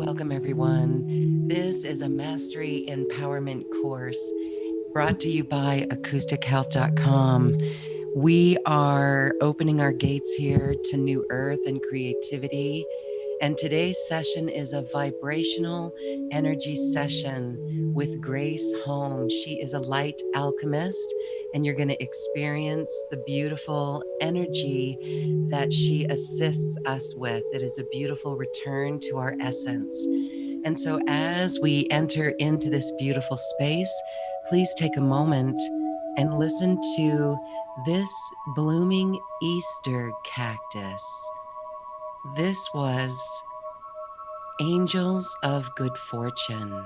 Welcome, everyone. This is a mastery empowerment course brought to you by acoustichealth.com. We are opening our gates here to new earth and creativity. And today's session is a vibrational energy session with Grace Hom. She is a light alchemist, and you're going to experience the beautiful energy that she assists us with. It is a beautiful return to our essence. And so, as we enter into this beautiful space, please take a moment and listen to this blooming Easter cactus. This was Angels of Good Fortune.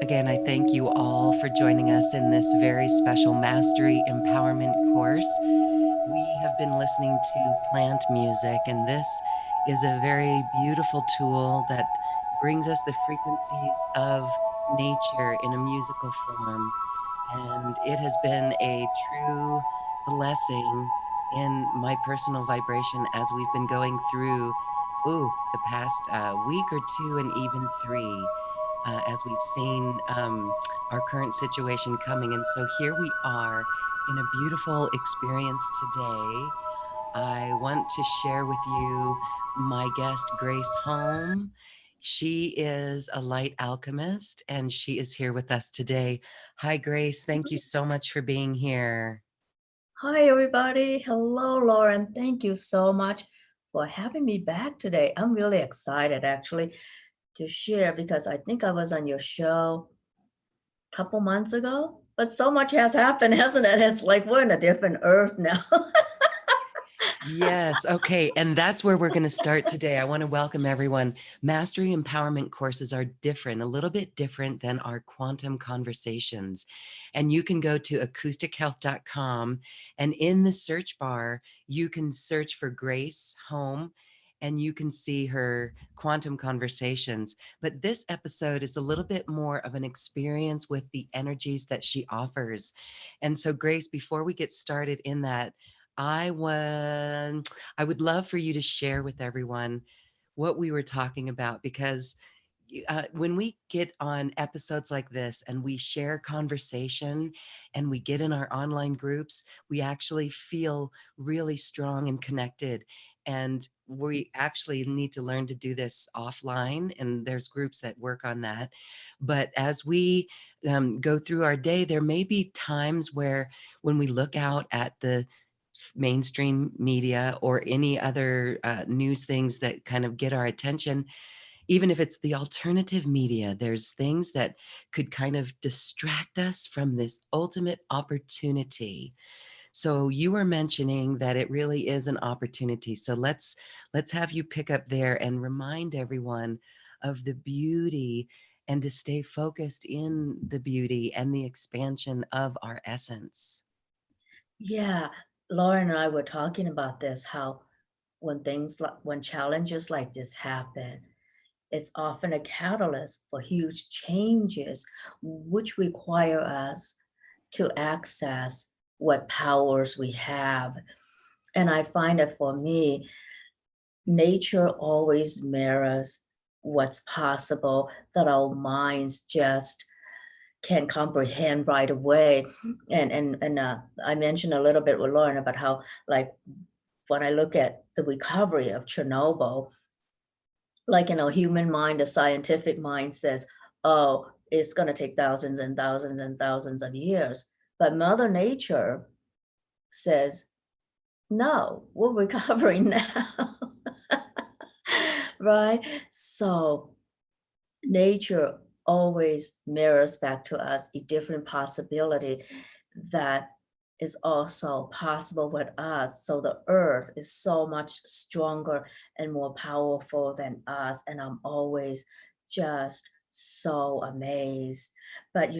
Again, I thank you all for joining us in this very special Mastery Empowerment course. We have been listening to plant music, and this is a very beautiful tool that brings us the frequencies of nature in a musical form. And it has been a true blessing in my personal vibration as we've been going through the past week or two and even three. As we've seen our current situation coming. And so here we are in a beautiful experience today. I want to share with you my guest, Grace Hom. She is a light alchemist, and she is here with us today. Hi, Grace. Thank you so much for being here. Hi, everybody. Hello, Lauren. Thank you so much for having me back today. I'm really excited, actually, to share because I think I was on your show a couple months ago, but so much has happened, hasn't it? It's like we're in a different earth now. Yes. Okay. And that's where we're going to start today. I want to welcome everyone. Mastery empowerment courses are different, a little bit different than our quantum conversations. And you can go to acoustichealth.com, and in the search bar, you can search for Grace Hom, and you can see her quantum conversations. But this episode is a little bit more of an experience with the energies that she offers. And so, Grace, before we get started in that, I would love for you to share with everyone what we were talking about, because when we get on episodes like this and we share conversation and we get in our online groups, we actually feel really strong and connected. And we actually need to learn to do this offline, and there's groups that work on that. But as we go through our day, there may be times where when we look out at the mainstream media or any other news things that kind of get our attention, even if it's the alternative media, there's things that could kind of distract us from this ultimate opportunity. So you were mentioning that it really is an opportunity. So let's have you pick up there and remind everyone of the beauty, and to stay focused in the beauty and the expansion of our essence. Yeah, Lauren and I were talking about this, how when challenges like this happen, it's often a catalyst for huge changes, which require us to access what powers we have. And I find that for me, nature always mirrors what's possible that our minds just can comprehend right away. And I mentioned a little bit with Lauren about how, like, when I look at the recovery of Chernobyl, like, human mind, the scientific mind says, oh, it's going to take thousands and thousands and thousands of years. But Mother Nature says, no, we're recovering now. Right? So nature always mirrors back to us a different possibility that is also possible with us. So the earth is so much stronger and more powerful than us. And I'm always just so amazed. But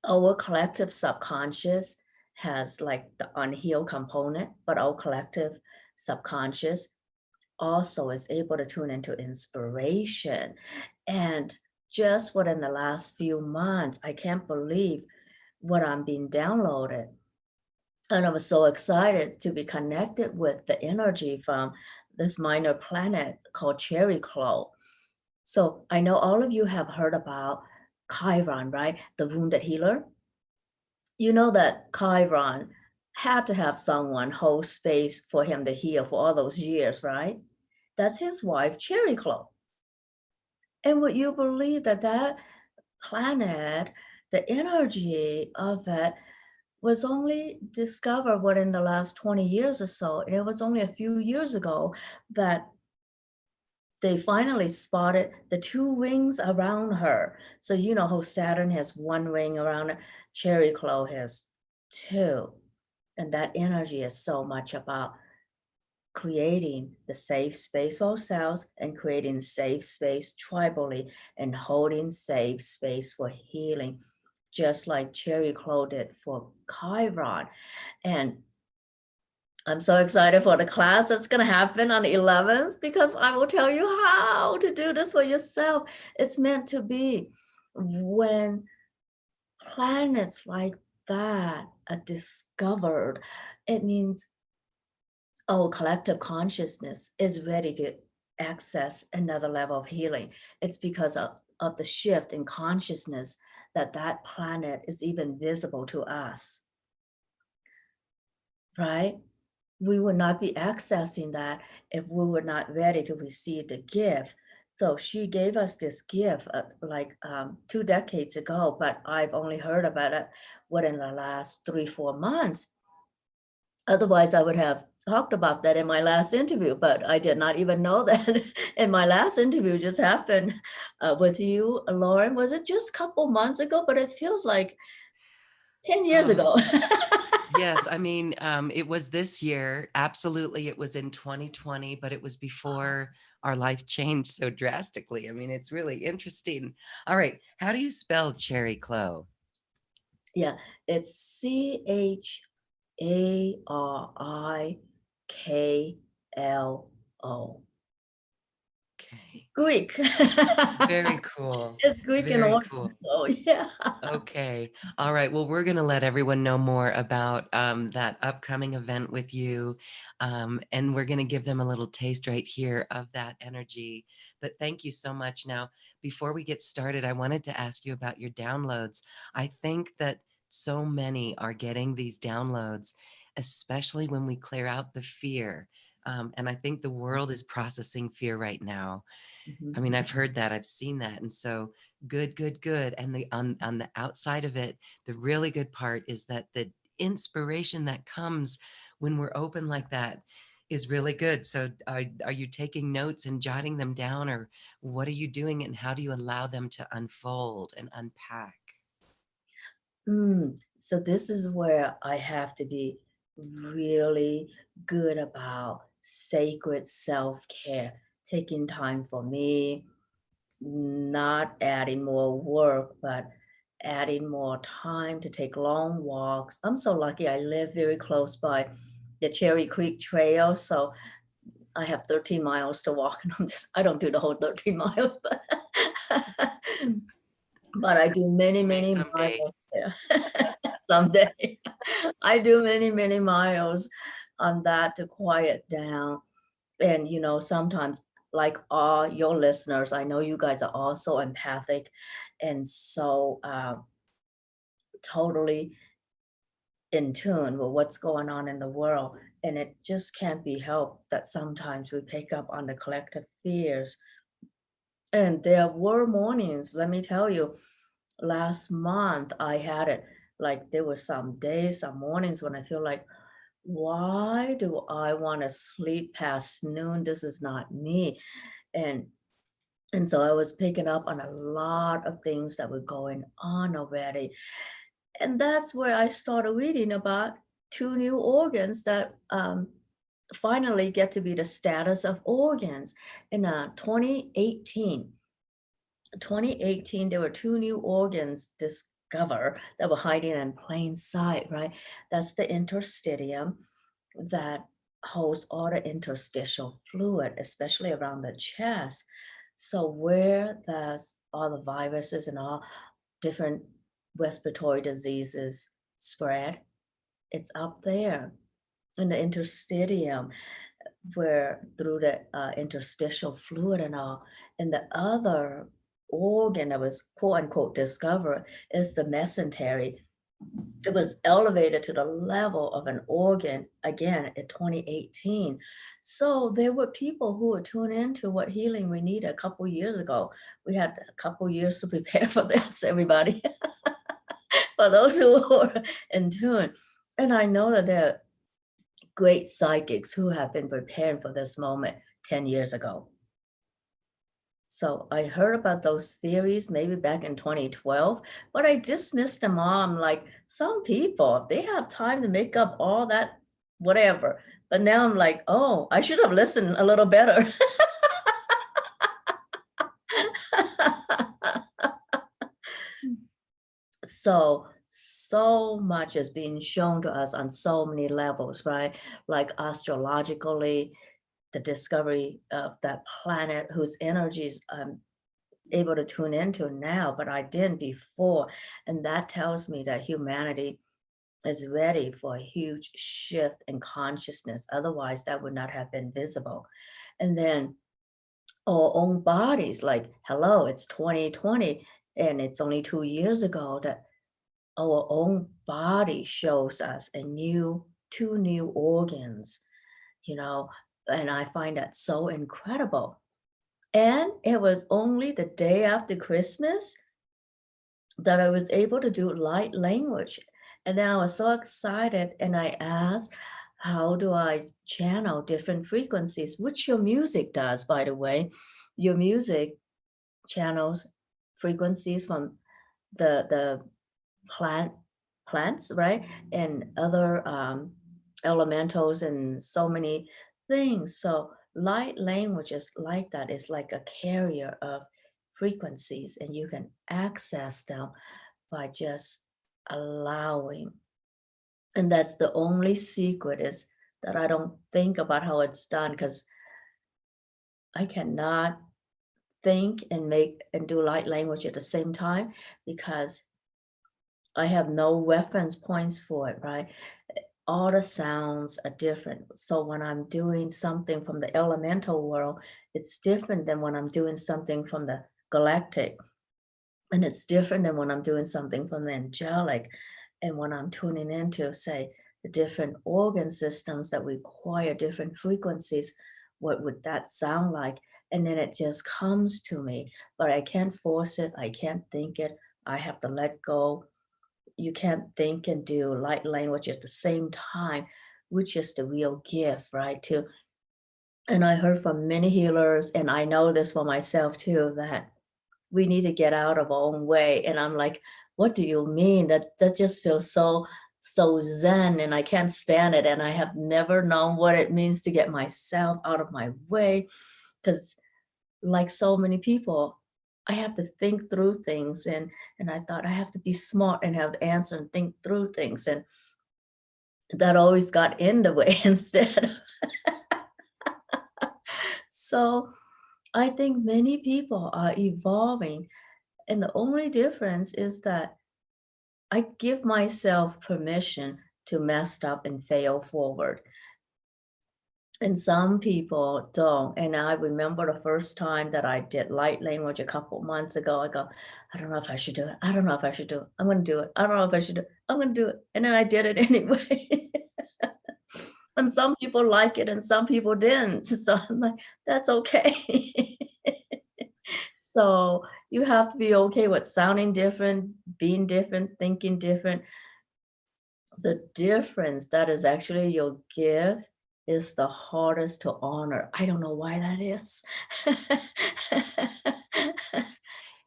our collective subconscious has like the unhealed component, but our collective subconscious also is able to tune into inspiration. And just within the last few months, I can't believe what I'm being downloaded. And I was so excited to be connected with the energy from this minor planet called Cherry Claw. So I know all of you have heard about Chiron, right? The wounded healer. You know that Chiron had to have someone hold space for him to heal for all those years, right? That's his wife, Cherry Claw. And would you believe that that planet, the energy of it was only discovered within the last 20 years or so. And it was only a few years ago that they finally spotted the two rings around her. So you know how Saturn has one ring around it, Cherry Claw has two. And that energy is so much about creating the safe space for ourselves and creating safe space tribally and holding safe space for healing, just like Cherry Claw did for Chiron. And I'm so excited for the class that's going to happen on the 11th because I will tell you how to do this for yourself. It's meant to be. When planets like that are discovered, it means our collective consciousness is ready to access another level of healing. It's because of the shift in consciousness that that planet is even visible to us, right? We would not be accessing that if we were not ready to receive the gift. So she gave us this gift like 2 decades ago, but I've only heard about it within the last 3, 4 months. Otherwise, I would have talked about that in my last interview, but I did not even know that in my last interview just happened with you, Lauren. Was it just a couple months ago? But it feels like 10 years Oh, ago. yes. I mean, it was this year. Absolutely. It was in 2020, but it was before our life changed so drastically. I mean, it's really interesting. All right. How do you spell Cherry Claw? Yeah, it's Chariklo. Okay. Greek. Very cool. It's Greek in Very order, cool. so yeah. Okay. All right. Well, we're going to let everyone know more about that upcoming event with you. And we're going to give them a little taste right here of that energy. But thank you so much. Now, before we get started, I wanted to ask you about your downloads. I think that so many are getting these downloads, especially when we clear out the fear. And I think the world is processing fear right now. Mhm. I mean, I've heard that, I've seen that. And so good, good, good. And the on the outside of it, the really good part is that the inspiration that comes when we're open like that is really good. So are you taking notes and jotting them down, or what are you doing and how do you allow them to unfold and unpack? So this is where I have to be really good about sacred self-care, taking time for me, not adding more work, but adding more time to take long walks. I'm so lucky I live very close by the Cherry Creek Trail, so I have 13 miles to walk, and I don't do the whole 13 miles, but but I do many, Maybe many someday. miles there. someday. I do many, many miles on that to quiet down. And, sometimes, like all your listeners, I know you guys are all so empathic and so totally in tune with what's going on in the world. And it just can't be helped that sometimes we pick up on the collective fears. And there were mornings, let me tell you, last month I had it like there were some days, some mornings when I feel like, why do I want to sleep past noon? This is not me. And so I was picking up on a lot of things that were going on already. And that's where I started reading about two new organs that finally get to be the status of organs. In 2018, there were two new organs discovered that were hiding in plain sight, right? That's the interstitium that holds all the interstitial fluid, especially around the chest. So where does all the viruses and all different respiratory diseases spread? It's up there in the interstitium, where through the interstitial fluid and all. And the other organ that was quote unquote discovered is the mesentery. It was elevated to the level of an organ again in 2018. So there were people who would tune into what healing we need a couple years ago. We had a couple years to prepare for this, everybody, for those who were in tune. And I know that there are great psychics who have been preparing for this moment 10 years ago. So I heard about those theories maybe back in 2012, but I dismissed them all. I'm like, some people, they have time to make up all that, whatever. But now I'm like, oh, I should have listened a little better. So much is being shown to us on so many levels, right? Like astrologically, the discovery of that planet whose energies I'm able to tune into now, but I didn't before. And that tells me that humanity is ready for a huge shift in consciousness. Otherwise, that would not have been visible. And then our own bodies, like, hello, it's 2020, and it's only 2 years ago that our own body shows us two new organs, you know, and I find that so incredible. And it was only the day after Christmas that I was able to do light language. And then I was so excited and I asked, how do I channel different frequencies? Which your music does, by the way. Your music channels frequencies from the plant plants, right? And other elementals and so many things. So light language is like that. It's like a carrier of frequencies, and you can access them by just allowing. And that's the only secret is that I don't think about how it's done because I cannot think and make and do light language at the same time because I have no reference points for it, right? All the sounds are different. So when I'm doing something from the elemental world, it's different than when I'm doing something from the galactic. And it's different than when I'm doing something from the angelic. And when I'm tuning into, say, the different organ systems that require different frequencies, what would that sound like? And then it just comes to me, but I can't force it. I can't think it. I have to let go. You can't think and do light language at the same time, which is the real gift, right? Too. And I heard from many healers, and I know this for myself too, that we need to get out of our own way. And I'm like, what do you mean? That just feels so zen, and I can't stand it. And I have never known what it means to get myself out of my way. Because like so many people, I have to think through things, and I thought I have to be smart and have the answer and think through things. And that always got in the way instead. So I think many people are evolving. And the only difference is that I give myself permission to mess up and fail forward. And some people don't. And I remember the first time that I did light language a couple months ago. I go, I don't know if I should do it. I don't know if I should do it. I'm going to do it. I don't know if I should do it. I'm going to do it. And then I did it anyway. And some people like it and some people didn't. So I'm like, that's okay. So you have to be okay with sounding different, being different, thinking different. The difference that is actually your gift is the hardest to honor. I don't know why that is.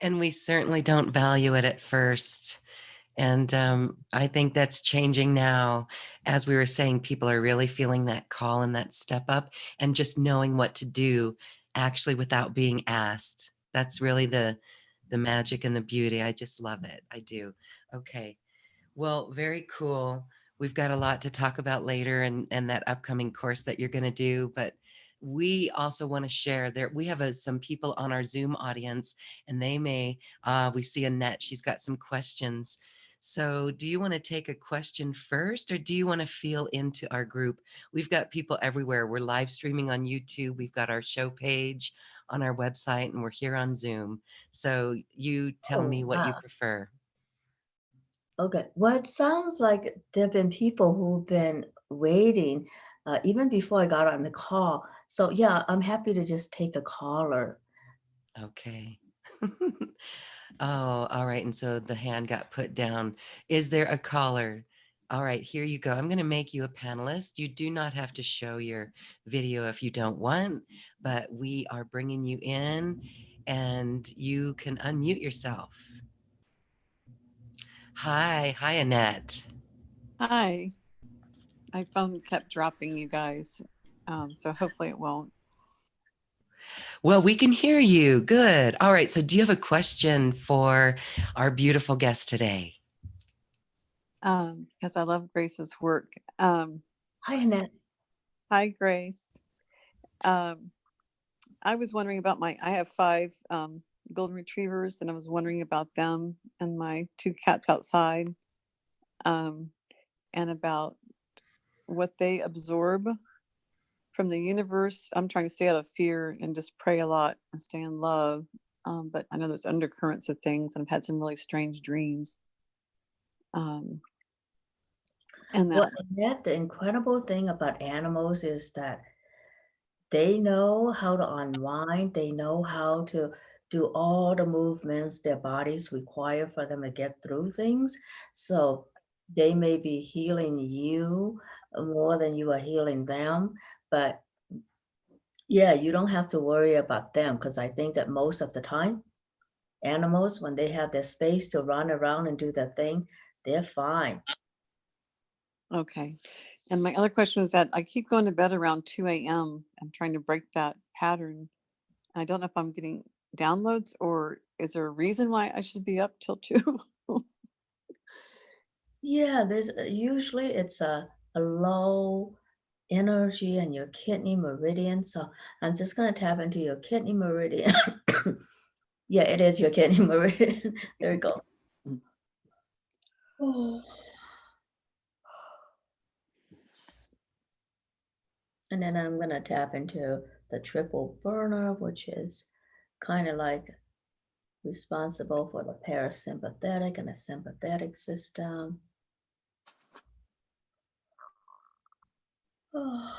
And we certainly don't value it at first. And I think that's changing now. As we were saying, people are really feeling that call and that step up and just knowing what to do actually without being asked. That's really the magic and the beauty. I just love it. I do. Okay. Well, very cool. We've got a lot to talk about later and that upcoming course that you're going to do. But we also want to share there. We have some people on our Zoom audience, and they may, we see Annette, she's got some questions. So do you want to take a question first, or do you want to feel into our group? We've got people everywhere. We're live streaming on YouTube. We've got our show page on our website, and we're here on Zoom. So you tell Oh, me what you wow. prefer. Okay. Well, it sounds like there have been people who've been waiting even before I got on the call. So, yeah, I'm happy to just take a caller. Okay. Oh, all right. And so the hand got put down. Is there a caller? All right, here you go. I'm going to make you a panelist. You do not have to show your video if you don't want, but we are bringing you in and you can unmute yourself. Hi. Hi, Annette. Hi. My phone kept dropping, you guys. So hopefully it won't. Well, we can hear you. Good. All right. So do you have a question for our beautiful guest today? Because I love Grace's work. Hi, Annette. Hi, Grace. I was wondering about I have 5 golden retrievers, and I was wondering about them and my 2 cats outside, and about what they absorb from the universe. I'm trying to stay out of fear and just pray a lot and stay in love. But I know there's undercurrents of things, and I've had some really strange dreams. And Well, Annette, the incredible thing about animals is that they know how to unwind. They know how to do all the movements their bodies require for them to get through things. So they may be healing you more than you are healing them. But yeah, you don't have to worry about them because I think that most of the time, animals, when they have their space to run around and do their thing, they're fine. okay. And my other question was that I keep going to bed around 2 a.m. I'm trying to break that pattern. And I don't know if I'm getting downloads, or is there a reason why I should be up till 2? Yeah, there's usually it's a low energy in your kidney meridian. So I'm just going to tap into your kidney meridian. Yeah, it is your kidney meridian. There we go. Oh. And then I'm going to tap into the triple burner, which is kind of like responsible for the parasympathetic and the sympathetic system. Oh.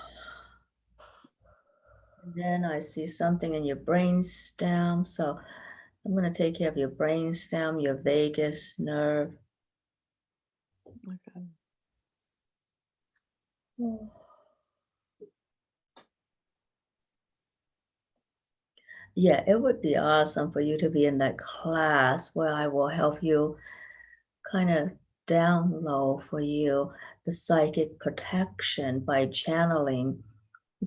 And then I see something in your brain stem. So I'm going to take care of your brain stem, your vagus nerve. Okay. Oh. Yeah, it would be awesome for you to be in that class where I will help you kind of download for you the psychic protection by channeling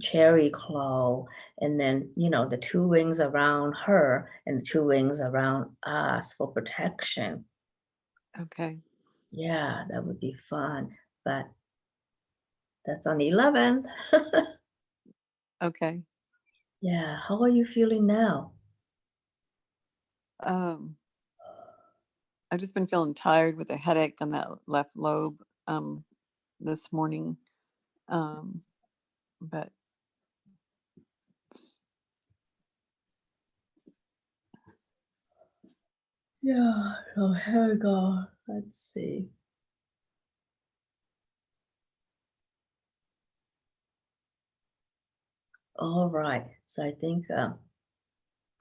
Cherry Claw, and then, the 2 wings around her and the 2 wings around us for protection. Okay. Yeah, that would be fun, but that's on the 11th. Okay. Yeah, how are you feeling now? Um, I've just been feeling tired with a headache on that left lobe this morning. But Yeah, so here we go. Let's see. All right. So I think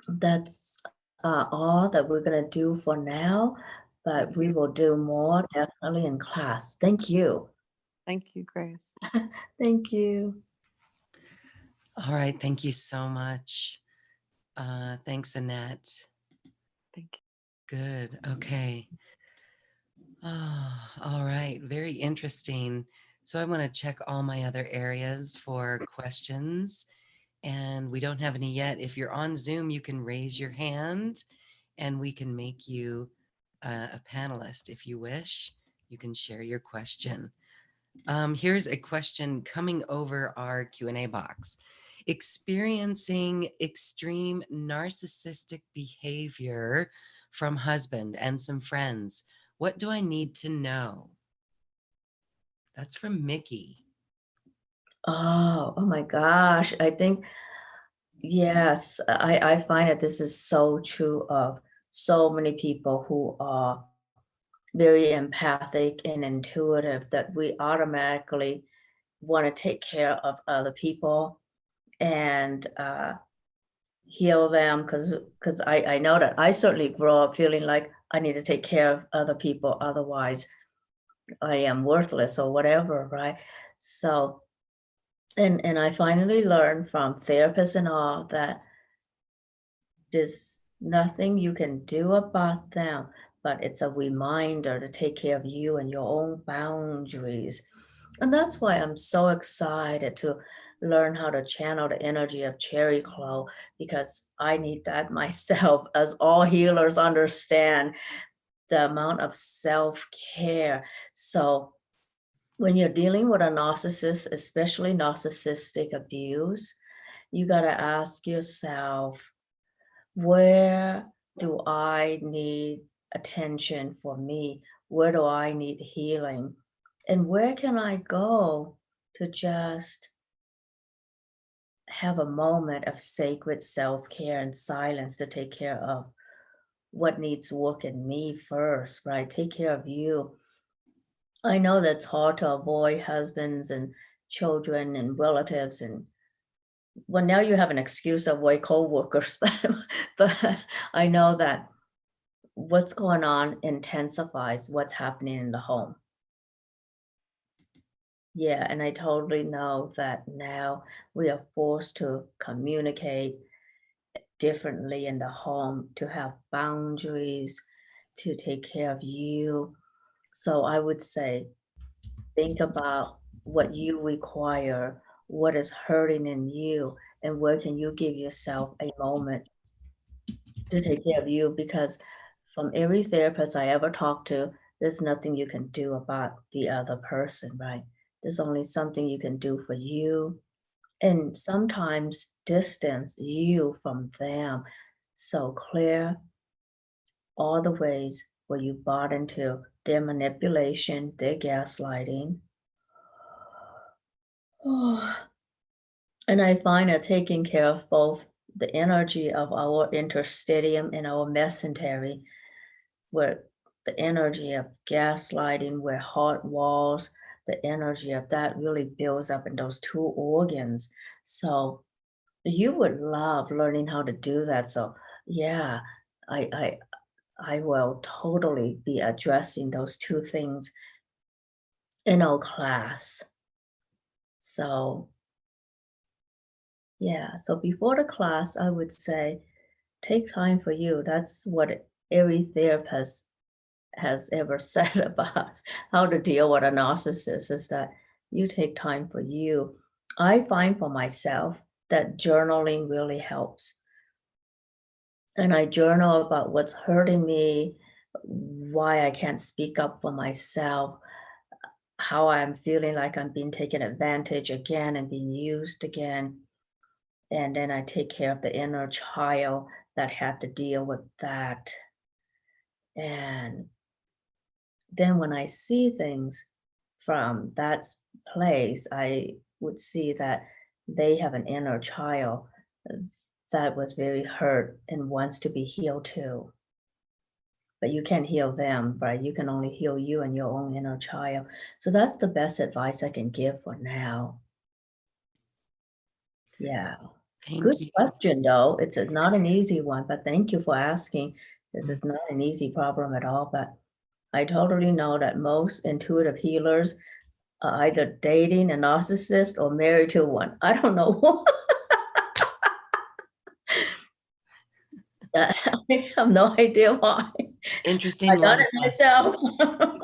that's all that we're going to do for now, but we will do more definitely in class. Thank you. thank you, Grace. Thank you. All right. Thank you so much. Thanks, Annette. Thank you. Good. Okay. All right. Very interesting. So I want to check all my other areas for questions, and we don't have any yet. If you're on Zoom, you can raise your hand and we can make you a panelist if you wish. You can share your question. Here's a question coming over our Q&A box. Experiencing extreme narcissistic behavior from husband and some friends. What do I need to know? That's from Mickey. Oh my gosh. I think, yes, I find that this is so true of so many people who are very empathic and intuitive that we automatically want to take care of other people and heal them because I know that I certainly grow up feeling like I need to take care of other people, otherwise I am worthless or whatever, right? So and I finally learned from therapists and all that there's nothing you can do about them, but it's a reminder to take care of you and your own boundaries. And that's why I'm so excited to learn how to channel the energy of Cherry Claw because I need that myself, as all healers understand the amount of self care. So, when you're dealing with a narcissist, especially narcissistic abuse, you got to ask yourself, where do I need attention for me? Where do I need healing? And where can I go to just have a moment of sacred self care and silence to take care of what needs work in me first, right? Take care of you. I know that's hard to avoid husbands and children and relatives and well, now you have an excuse to avoid co-workers, but I know that what's going on intensifies what's happening in the home. Yeah, and I totally know that now we are forced to communicate differently in the home, to have boundaries, to take care of you. So I would say, think about what you require, what is hurting in you, and where can you give yourself a moment to take care of you because from every therapist I ever talked to, there's nothing you can do about the other person, right? There's only something you can do for you. And sometimes distance you from them. So clear all the ways where you bought into their manipulation, their gaslighting. And I find that taking care of both the energy of our interstitium and our mesentery where the energy of gaslighting, where heart walls, the energy of that really builds up in those two organs. So you would love learning how to do that. So yeah, I I I will totally be addressing those two things in our class. So yeah, so before the class, I would say take time for you. That's what every therapist has ever said about how to deal with a narcissist is that you take time for you. I find for myself that journaling really helps. And I journal about what's hurting me, why I can't speak up for myself, how I'm feeling like I'm being taken advantage again and being used again. And then I take care of the inner child that had to deal with that. And then when I see things from that place, I would see that they have an inner child that was very hurt and wants to be healed too. But you can't heal them, right? You can only heal you and your own inner child. So that's the best advice I can give for now. Yeah. Good Thank you. question, though. It's not an easy one, but thank you for asking. This is not an easy problem at all, but I totally know that most intuitive healers are either dating a narcissist or married to one. I don't know. I have no idea why. Interesting I done life it lesson. myself.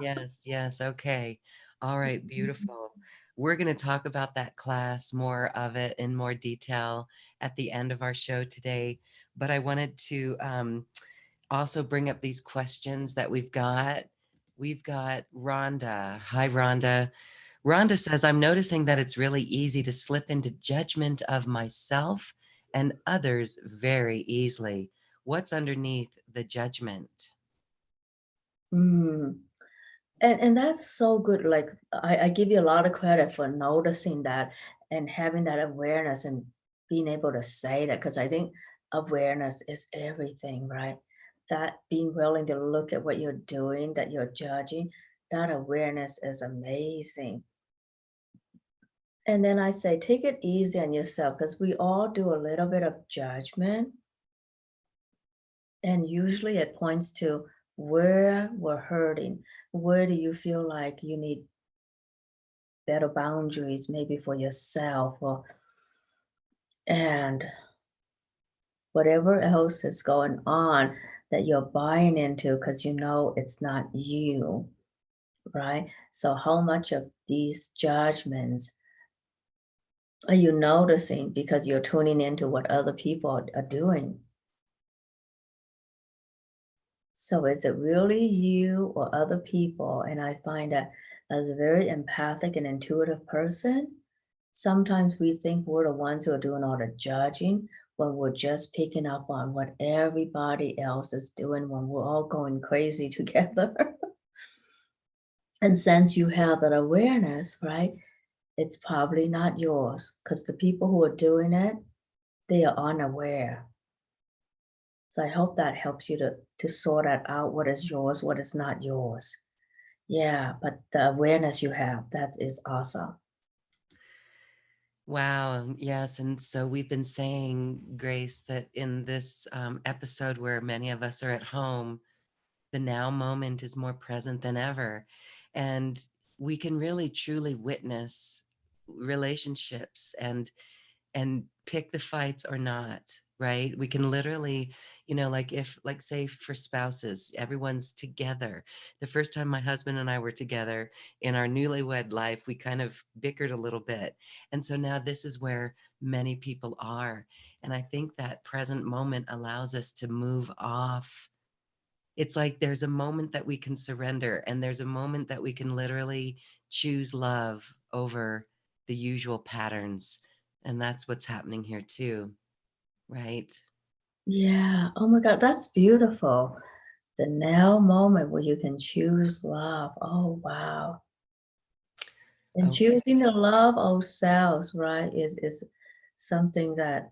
Yes, yes. Okay. All right. Beautiful. We're going to talk about that class, more of it in more detail at the end of our show today. But I wanted to also bring up these questions that we've got. We've got Rhonda. Hi, Rhonda. Rhonda says, I'm noticing that it's really easy to slip into judgment of myself and others very easily. What's underneath the judgment? Mm. And that's so good. Like I give you a lot of credit for noticing that and having that awareness and being able to say that because I think awareness is everything, right? That being willing to look at what you're doing, that you're judging, that awareness is amazing. And then I say, take it easy on yourself because we all do a little bit of judgment. And usually it points to where we're hurting. Where do you feel like you need better boundaries, maybe for yourself or and whatever else is going on that you're buying into because you know it's not you, right? So how much of these judgments are you noticing because you're tuning into what other people are doing? So is it really you or other people? And I find that as a very empathic and intuitive person, sometimes we think we're the ones who are doing all the judging when we're just picking up on what everybody else is doing when we're all going crazy together. And since you have that awareness, right, it's probably not yours because the people who are doing it, they are unaware. So I hope that helps you to sort that out what is yours, what is not yours. Yeah, but the awareness you have, that is awesome. Wow. Yes. And so we've been saying, Grace, that in this episode where many of us are at home, the now moment is more present than ever. And we can really truly witness relationships and pick the fights or not, right? We can literally, like if, like, say for spouses, everyone's together. The first time my husband and I were together in our newlywed life, we kind of bickered a little bit. And so now this is where many people are. And I think that present moment allows us to move off. It's like there's a moment that we can surrender, and there's a moment that we can literally choose love over the usual patterns. And that's what's happening here too, right? Yeah. Oh my God, that's beautiful. The now moment where you can choose love. Oh, wow. And Okay. choosing to love ourselves, right, is something that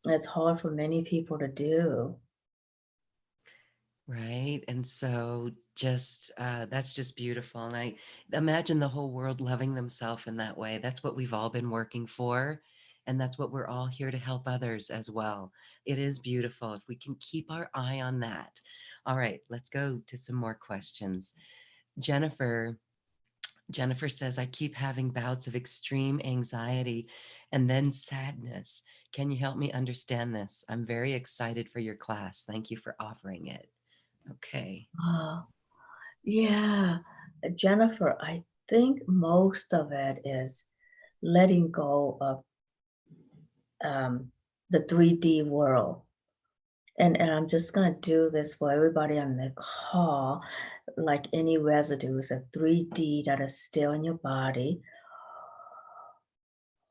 it's hard for many people to do. Right. And so just that's just beautiful. And I imagine the whole world loving themselves in that way. That's what we've all been working for. And that's what we're all here to help others as well. It is beautiful if we can keep our eye on that. All right, let's go to some more questions. Jennifer. Jennifer says, I keep having bouts of extreme anxiety and then sadness. Can you help me understand this? I'm very excited for your class. Thank you for offering it. Okay. Oh, yeah. Jennifer, I think most of it is letting go of the 3D world. And I'm just going to do this for everybody on the call, like any residues of 3D that is still in your body.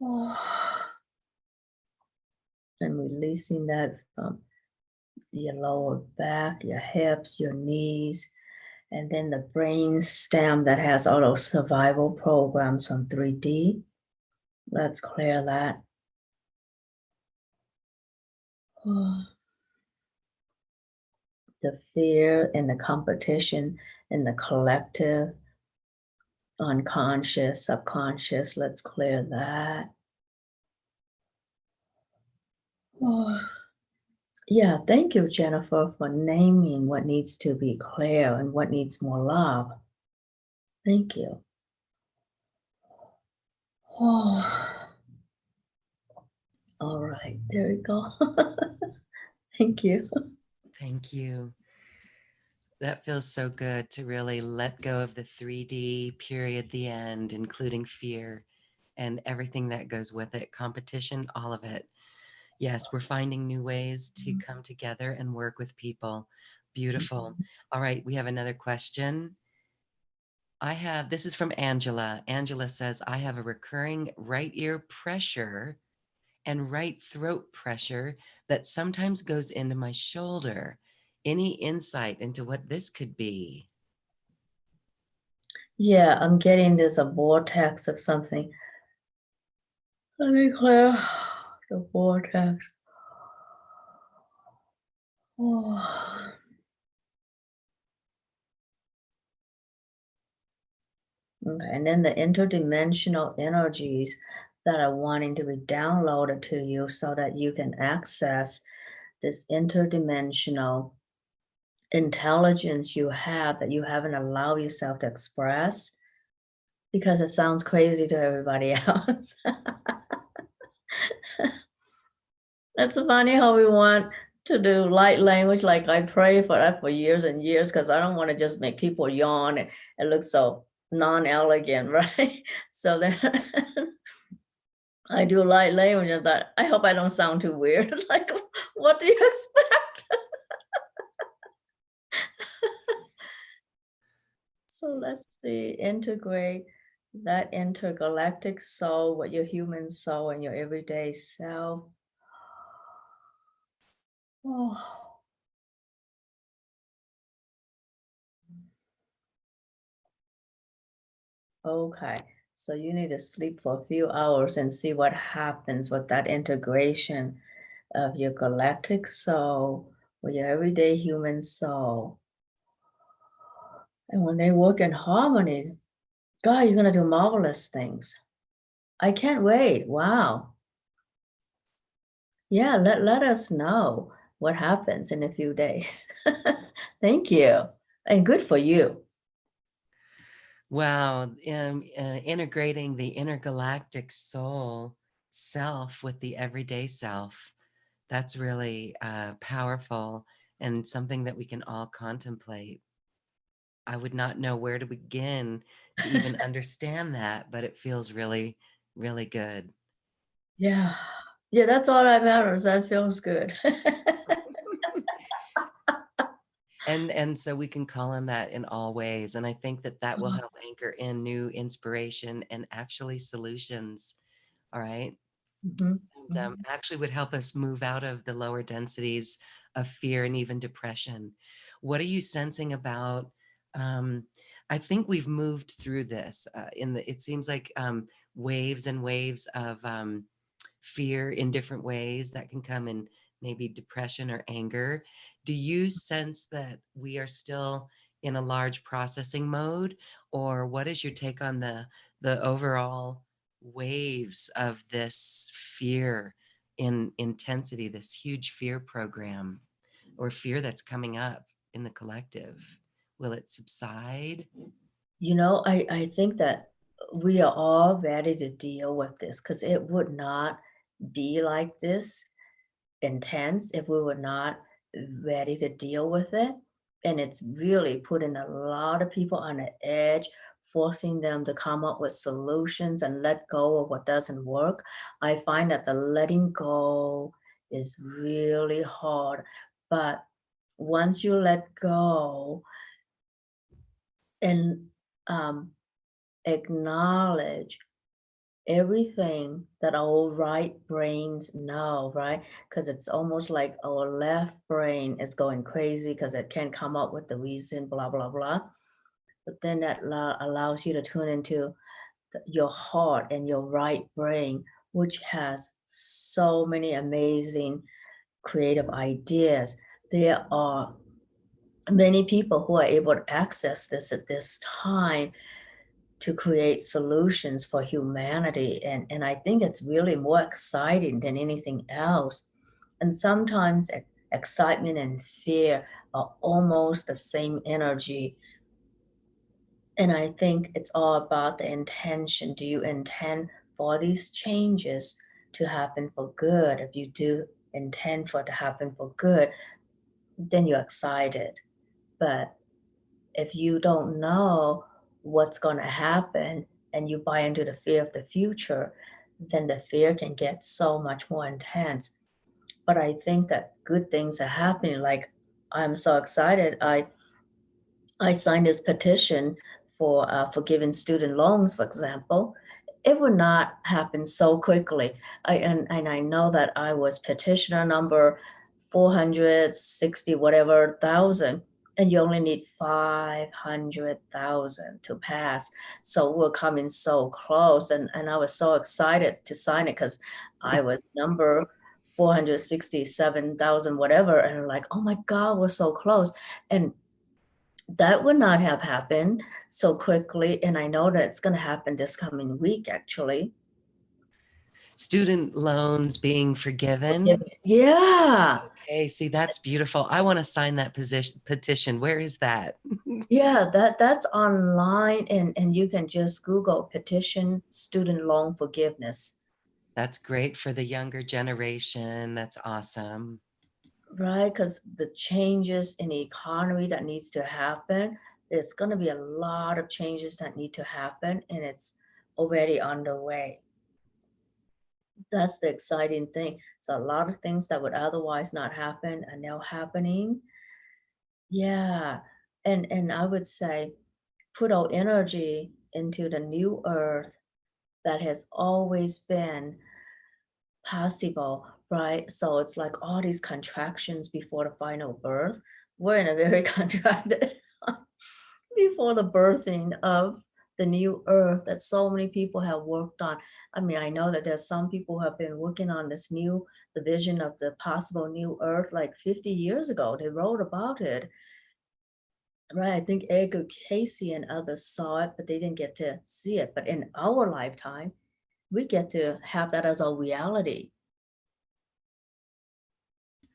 And releasing that your lower back, your hips, your knees, and then the brain stem that has all those survival programs on 3D. Let's clear that. The fear and the competition and the collective, unconscious, subconscious, let's clear that. Yeah, thank you, Jennifer, for naming what needs to be clear and what needs more love. Thank you. All right, there we go. Thank you. Thank you. That feels so good to really let go of the 3D period, the end, including fear and everything that goes with it, competition, all of it. Yes, we're finding new ways to come together and work with people. Beautiful. All right, we have another question. This is from Angela. Angela says, I have a recurring right ear pressure and right throat pressure that sometimes goes into my shoulder. Any insight into what this could be? Yeah, I'm getting this a vortex of something. Let me clear the vortex. Oh. Okay, and then the interdimensional energies that are wanting to be downloaded to you so that you can access this interdimensional intelligence you have that you haven't allowed yourself to express because it sounds crazy to everybody else. It's funny how we want to do light language. Like I pray for that for years and years because I don't want to just make people yawn and look so non-elegant, right? So then I do light language and thought, I hope I don't sound too weird. Like, what do you expect? So let's see, integrate that intergalactic soul with your human soul and your everyday self. Oh. Okay, so you need to sleep for a few hours and see what happens with that integration of your galactic soul with your everyday human soul. And when they work in harmony, God, you're going to do marvelous things. I can't wait. Wow. Yeah, let us know what happens in a few days. Thank you. And good for you. Wow, integrating the intergalactic soul self with the everyday self. That's really powerful and something that we can all contemplate. I would not know where to begin to even understand that, but it feels really, really good. Yeah. Yeah, that's all that matters. That feels good. And so we can call on that in all ways. And I think that that will help anchor in new inspiration and actually solutions. All right. Mhm, And mhm. actually would help us move out of the lower densities of fear and even depression. What are you sensing about? Um, I think we've moved through this. It seems like waves and waves of fear in different ways that can come in maybe depression or anger. Do you sense that we are still in a large processing mode, or what is your take on the overall waves of this fear in intensity, this huge fear program or fear that's coming up in the collective? Will it subside? You know, I think that we are all ready to deal with this because it would not be like this intense if we were not ready to deal with it. And it's really putting a lot of people on the edge, forcing them to come up with solutions and let go of what doesn't work. I find that the letting go is really hard. But once you let go and acknowledge everything that our right brains know, right? Because it's almost like our left brain is going crazy because it can't come up with the reason, blah, blah, blah. But then that allows you to tune into your heart and your right brain, which has so many amazing creative ideas. There are many people who are able to access this at this time to create solutions for humanity. And I think it's really more exciting than anything else. And sometimes excitement and fear are almost the same energy. And I think it's all about the intention. Do you intend for these changes to happen for good? If you do intend for it to happen for good, then you're excited. But if you don't know what's going to happen and you buy into the fear of the future, then the fear can get so much more intense. But I think that good things are happening. Like, I'm so excited. I signed this petition for forgiving student loans, for example. It would not happen so quickly. And I know that I was petitioner number 460 whatever thousand, and you only need 500,000 to pass. So we're coming so close, and I was so excited to sign it because I was number 467,000 whatever, and I'm like, oh my God, we're so close. And that would not have happened so quickly, and I know that it's gonna happen this coming week, actually. Student loans being forgiven. Yeah. Okay, see, that's beautiful. I want to sign that petition. Where is that? Yeah, that's online, and you can just Google petition student loan forgiveness. That's great for the younger generation. That's awesome. Right, because the changes in the economy that needs to happen, there's gonna be a lot of changes that need to happen, and it's already underway. That's the exciting thing. So a lot of things that would otherwise not happen are now happening. Yeah. And I would say put our energy into the new earth that has always been possible, right? So it's like all these contractions before the final birth. We're in a very contracted before the birthing of the new earth that so many people have worked on. I mean, I know that there's some people who have been working on the vision of the possible new earth like 50 years ago. They wrote about it, right? I think Edgar Casey and others saw it, but they didn't get to see it. But in our lifetime, we get to have that as our reality.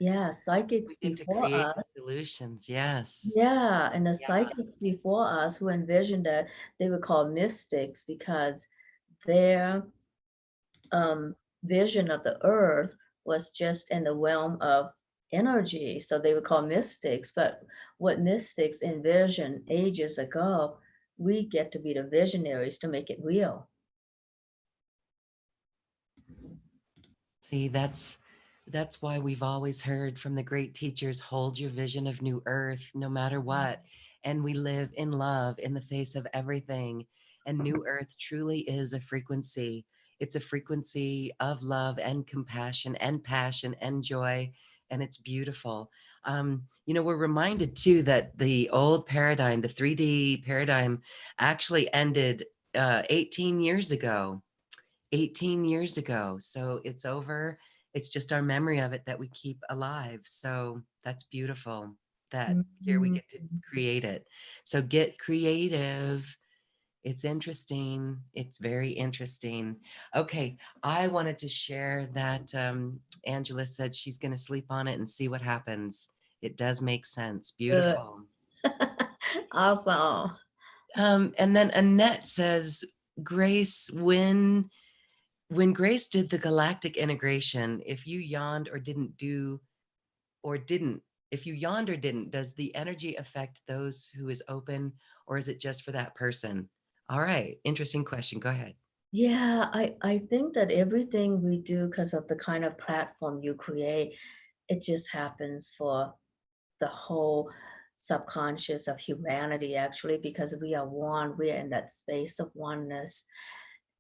Yeah, We psychics get to before create us. the solutions. Yes. Yeah, and the Yeah. psychics before us who envisioned that, they were called mystics because their vision of the earth was just in the realm of energy. So they were called mystics. But what mystics envisioned ages ago, we get to be the visionaries to make it real. See, that's why we've always heard from the great teachers, hold your vision of new earth no matter what. And we live in love in the face of everything. And new earth truly is a frequency. It's a frequency of love and compassion and passion and joy. And it's beautiful. We're reminded too that the old paradigm, the 3D paradigm, actually ended 18 years ago. 18 years ago. So it's over. It's just our memory of it that we keep alive. So that's beautiful that here we Mhm. get to create it. So get creative. It's interesting. It's very interesting. Okay, I wanted to share that Angela said she's going to sleep on it and see what happens. It does make sense. Good. Beautiful. Awesome. And then Annette says, Grace, when Grace did the galactic integration, if you yawned or didn't, if you yawned or didn't, does the energy affect those who is open, or is it just for that person? All right. Interesting question. Go ahead. Yeah, I think that everything we do, because of the kind of platform you create, it just happens for the whole subconscious of humanity, actually, because we are one, we are in that space of oneness.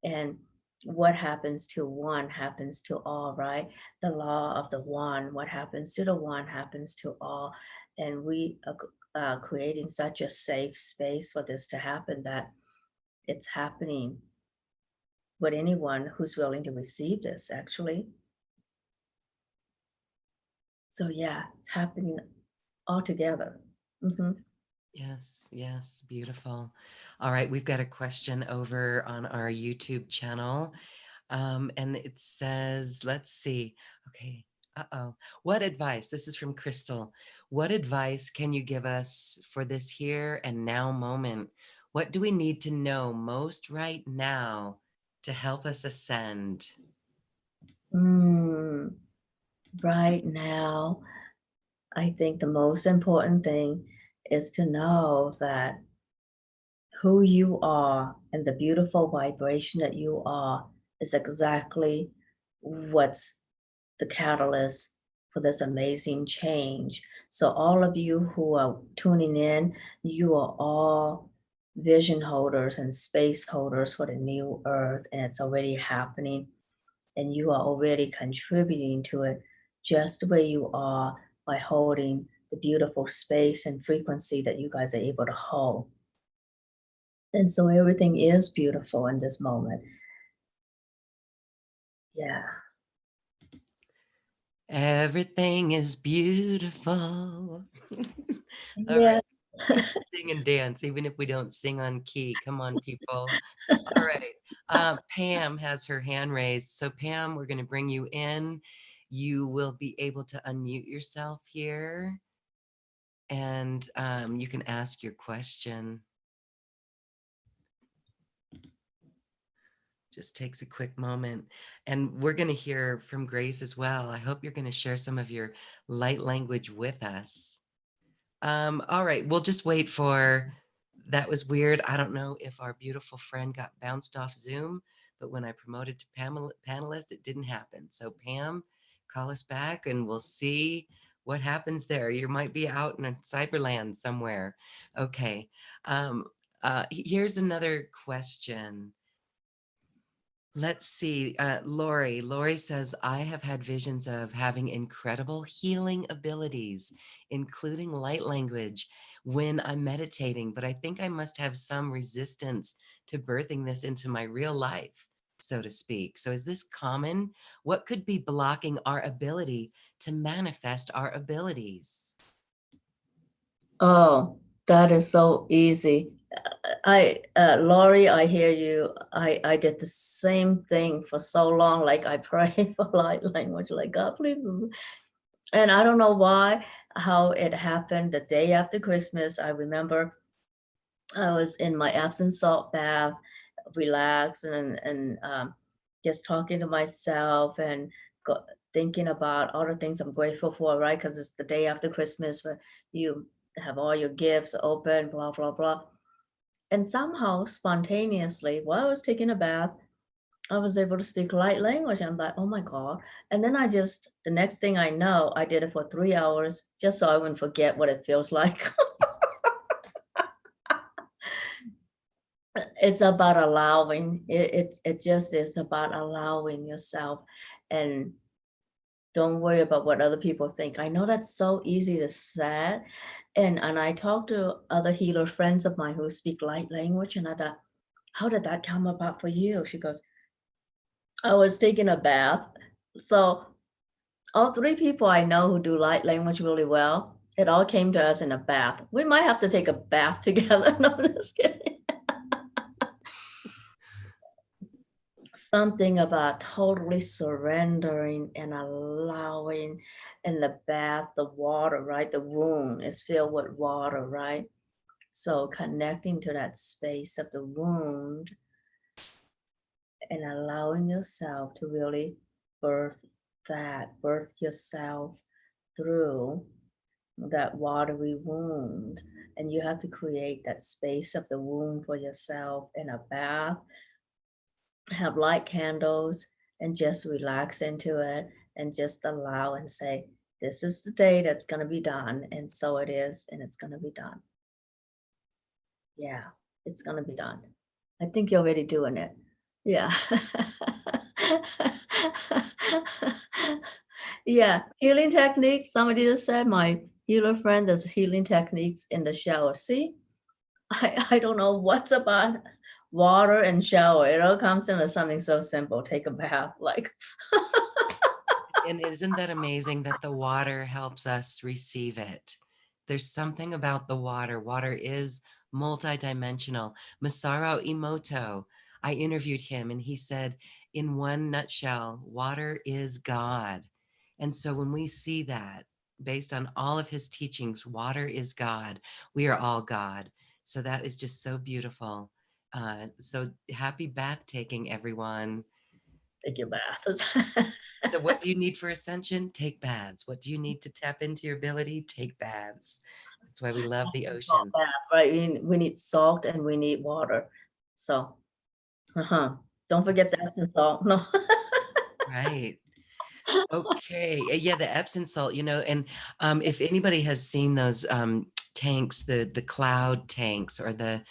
And what happens to one happens to all, right? The law of the one, what happens to the one happens to all. And we are creating such a safe space for this to happen that it's happening with anyone who's willing to receive this, actually. So, yeah, it's happening all together. Mhm. Yes, yes, beautiful. All right, we've got a question over on our YouTube channel. And it says, let's see. Okay. Uh-oh. What advice? This is from Crystal. What advice can you give us for this here and now moment? What do we need to know most right now to help us ascend? Mm, right now, I think the most important thing is to know that who you are and the beautiful vibration that you are is exactly what's the catalyst for this amazing change. So, all of you who are tuning in, you are all vision holders and space holders for the new earth, and it's already happening, and you are already contributing to it just the way you are by holding the beautiful space and frequency that you guys are able to hold. And so everything is beautiful in this moment. Yeah. Everything is beautiful. All Yeah. right. Let's sing and dance, even if we don't sing on key. Come on, people. All right. Pam has her hand raised. So, Pam, we're going to bring you in. You will be able to unmute yourself here and you can ask your question. Just takes a quick moment. And we're going to hear from Grace as well. I hope you're going to share some of your light language with us. All right, we'll just wait for, that was weird. I don't know if our beautiful friend got bounced off Zoom, but when I promoted to panelist, it didn't happen. So Pam, call us back and we'll see what happens there. You might be out in a cyberland somewhere. Okay. Here's another question. Let's see. Lori. Lori says, I have had visions of having incredible healing abilities, including light language, when I'm meditating, but I think I must have some resistance to birthing this into my real life, so to speak. So is this common? What could be blocking our ability to manifest our abilities? Oh, that is so easy. Lori, I hear you. I did the same thing for so long. Like I pray for light language, like God, please. And I don't know why, how it happened the day after Christmas. I remember I was in my Epsom salt bath, relaxed and just talking to myself and thinking about all the things I'm grateful for, right? Because it's the day after Christmas where you have all your gifts open, blah, blah, blah. And somehow, spontaneously, while I was taking a bath, I was able to speak light language. I'm like, oh my God. And then the next thing I know, I did it for 3 hours just so I wouldn't forget what it feels like. It's about allowing it just is about allowing yourself and don't worry about what other people think. I know that's so easy to say. And I talk to other healer friends of mine who speak light language, and I thought, how did that come about for you? She goes, I was taking a bath. So all three people I know who do light language really well, it all came to us in a bath. We might have to take a bath together. No, I'm just kidding. Something about totally surrendering and allowing in the bath, the water, right? The wound is filled with water, right? So connecting to that space of the wound and allowing yourself to really birth birth yourself through that watery wound. And you have to create that space of the wound for yourself in a bath, have light candles, and just relax into it and just allow and say, this is the day that's going to be done. And so it is, and it's going to be done. Yeah, it's going to be done. I think you're already doing it. Yeah. Yeah, healing techniques. Somebody just said my healer friend does healing techniques in the shower. See, I don't know what's about water and shower. It all comes into something so simple. Take a bath, like And isn't that amazing that the water helps us receive it? There's something about the water. Water is multidimensional. Masaru Emoto, I interviewed him and he said, in one nutshell, water is God. And so when we see that, based on all of his teachings, water is God. We are all God. So that is just so beautiful. So happy bath taking, everyone. take your bath. So what do you need for ascension? Take baths. What do you need to tap into your ability? Take baths. That's why we love the Salt ocean. bath, right? We need salt and we need water. So, don't forget the Epsom salt. No. Right. Okay. Yeah, the Epsom salt, and if anybody has seen those tanks, the cloud tanks or the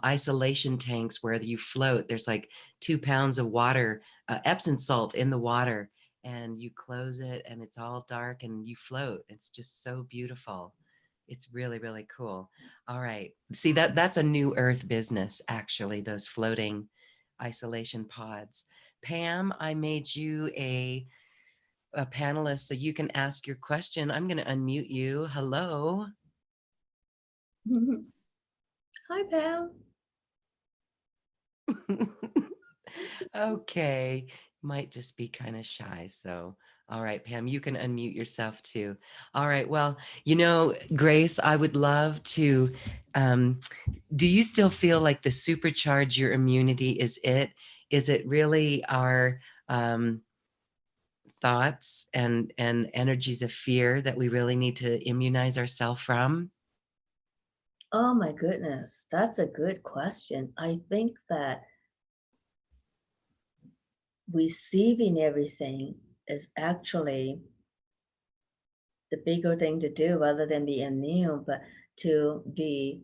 isolation tanks where you float, there's like 2 pounds of water, Epsom salt in the water, and you close it and it's all dark and you float. It's just so beautiful. It's really, really cool. All right. See, that's a new earth business, actually, those floating isolation pods. Pam, I made you a panelist so you can ask your question. I'm going to unmute you. Hello. Hi, Pam. Okay. Might just be kind of shy. So, all right, Pam, you can unmute yourself too. All right. Well, Grace, I would love to. Do you still feel like the supercharge your immunity is it? Is it really our thoughts and energies of fear that we really need to immunize ourselves from? Oh my goodness, that's a good question. I think that receiving everything is actually the bigger thing to do rather than be immune, but to be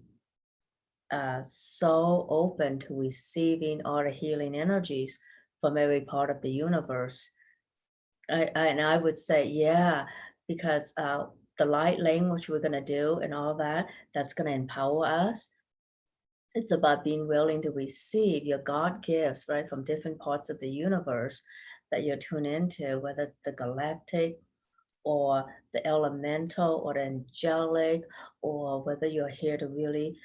so open to receiving all the healing energies from every part of the universe. And I would say, yeah, because the light language we're going to do and all that, that's going to empower us. It's about being willing to receive your God gifts, right, from different parts of the universe that you're tuned into, whether it's the galactic or the elemental or the angelic, or whether you're here to really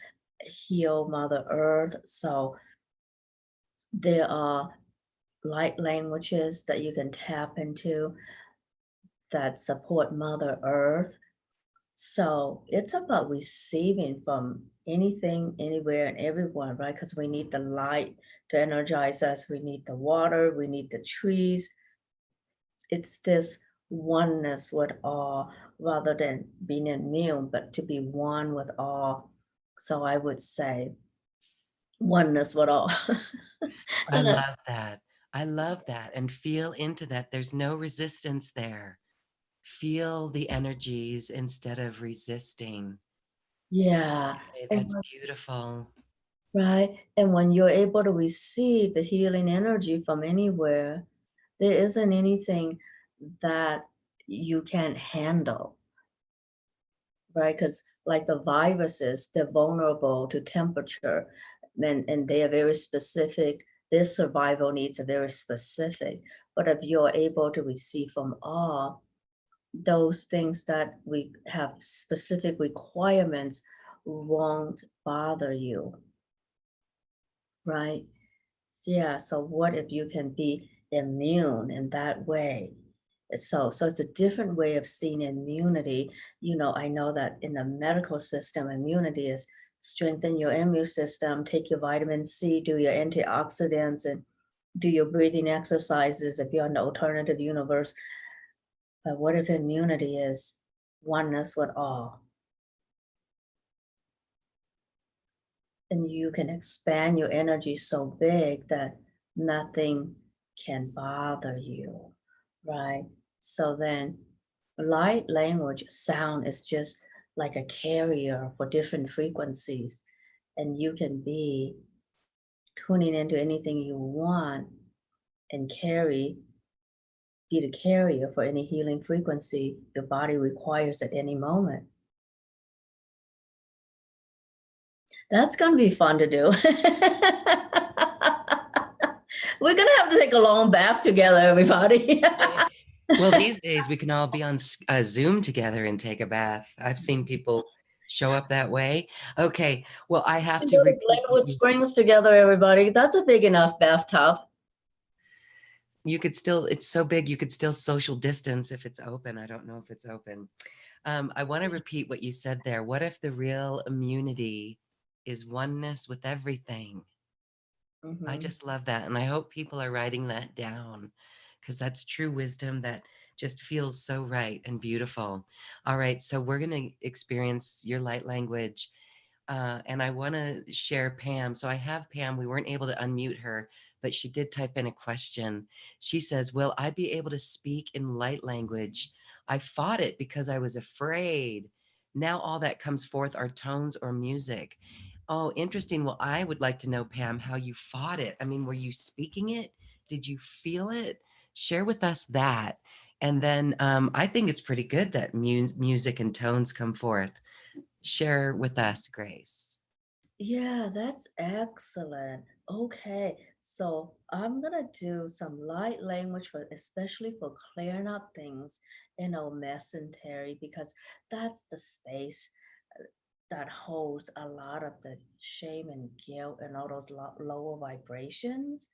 heal Mother Earth. So there are light languages that you can tap into that support Mother Earth. So it's about receiving from anything, anywhere, and everyone, right? Because we need the light to energize us. We need the water. We need the trees. It's this oneness with all rather than being immune, but to be one with all. So I would say oneness with all. I And love that. I love that. And feel into that. There's no resistance there. Feel the energies instead of resisting. yeah. Okay, And that's beautiful. right. And when you're able to receive the healing energy from anywhere, there isn't anything that you can't handle, right? Because like the viruses, they're vulnerable to temperature and they are very specific. Their survival needs are very specific. But if you're able to receive from all those things that we have specific requirements won't bother you, right? Yeah, so what if you can be immune in that way? So it's a different way of seeing immunity. I know that in the medical system, immunity is strengthen your immune system, take your vitamin C, do your antioxidants, and do your breathing exercises if you're in the alternative universe. But what if immunity is oneness with all? And you can expand your energy so big that nothing can bother you, right? So then light language sound is just like a carrier for different frequencies, and you can be tuning into anything you want and be the carrier for any healing frequency your body requires at any moment. That's going to be fun to do. We're going to have to take a long bath together, everybody. Well, these days we can all be on Zoom together and take a bath. I've seen people show up that way. Okay, well, I have to repeat. Glenwood Springs together, everybody. That's a big enough bathtub. You could still, it's so big, you could still social distance if it's open. I don't know if it's open. I want to repeat what you said there. What if the real immunity is oneness with everything? I just love that. And I hope people are writing that down, because that's true wisdom that just feels so right and beautiful. All right, so we're going to experience your light language. And I want to share Pam. So I have Pam. We weren't able to unmute her, but she did type in a question. She says, will I be able to speak in light language? I fought it because I was afraid. Now all that comes forth are tones or music. Oh, interesting. Well, I would like to know, Pam, how you fought it. I mean, were you speaking it? Did you feel it? Share with us that. And then I think it's pretty good that music and tones come forth. Share with us, Grace. Yeah, that's excellent. Okay, so I'm gonna do some light language, for especially for clearing up things in our mesentery, because that's the space that holds a lot of the shame and guilt and all those lower vibrations.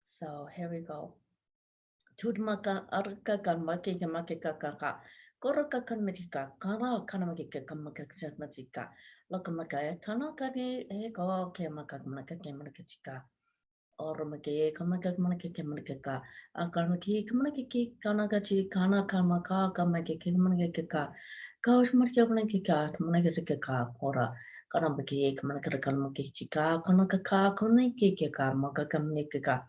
So here we go. Tudmaka arka kanmaki kamaki kakaka. Koraka kanmatika kana kanamaki kamaka jatmatika. Lokamaka kanakani ego kemaka kamaka kemakachika. Or make kamaka kamaka kemakaka. Akamaki kamakiki kanagachi kana kamaka kamaki kemakaka. Kaush markamanakika, manakaka, pora. Kanamaki kamakaka kamaki chika, kanaka kanakika, maka kamaka.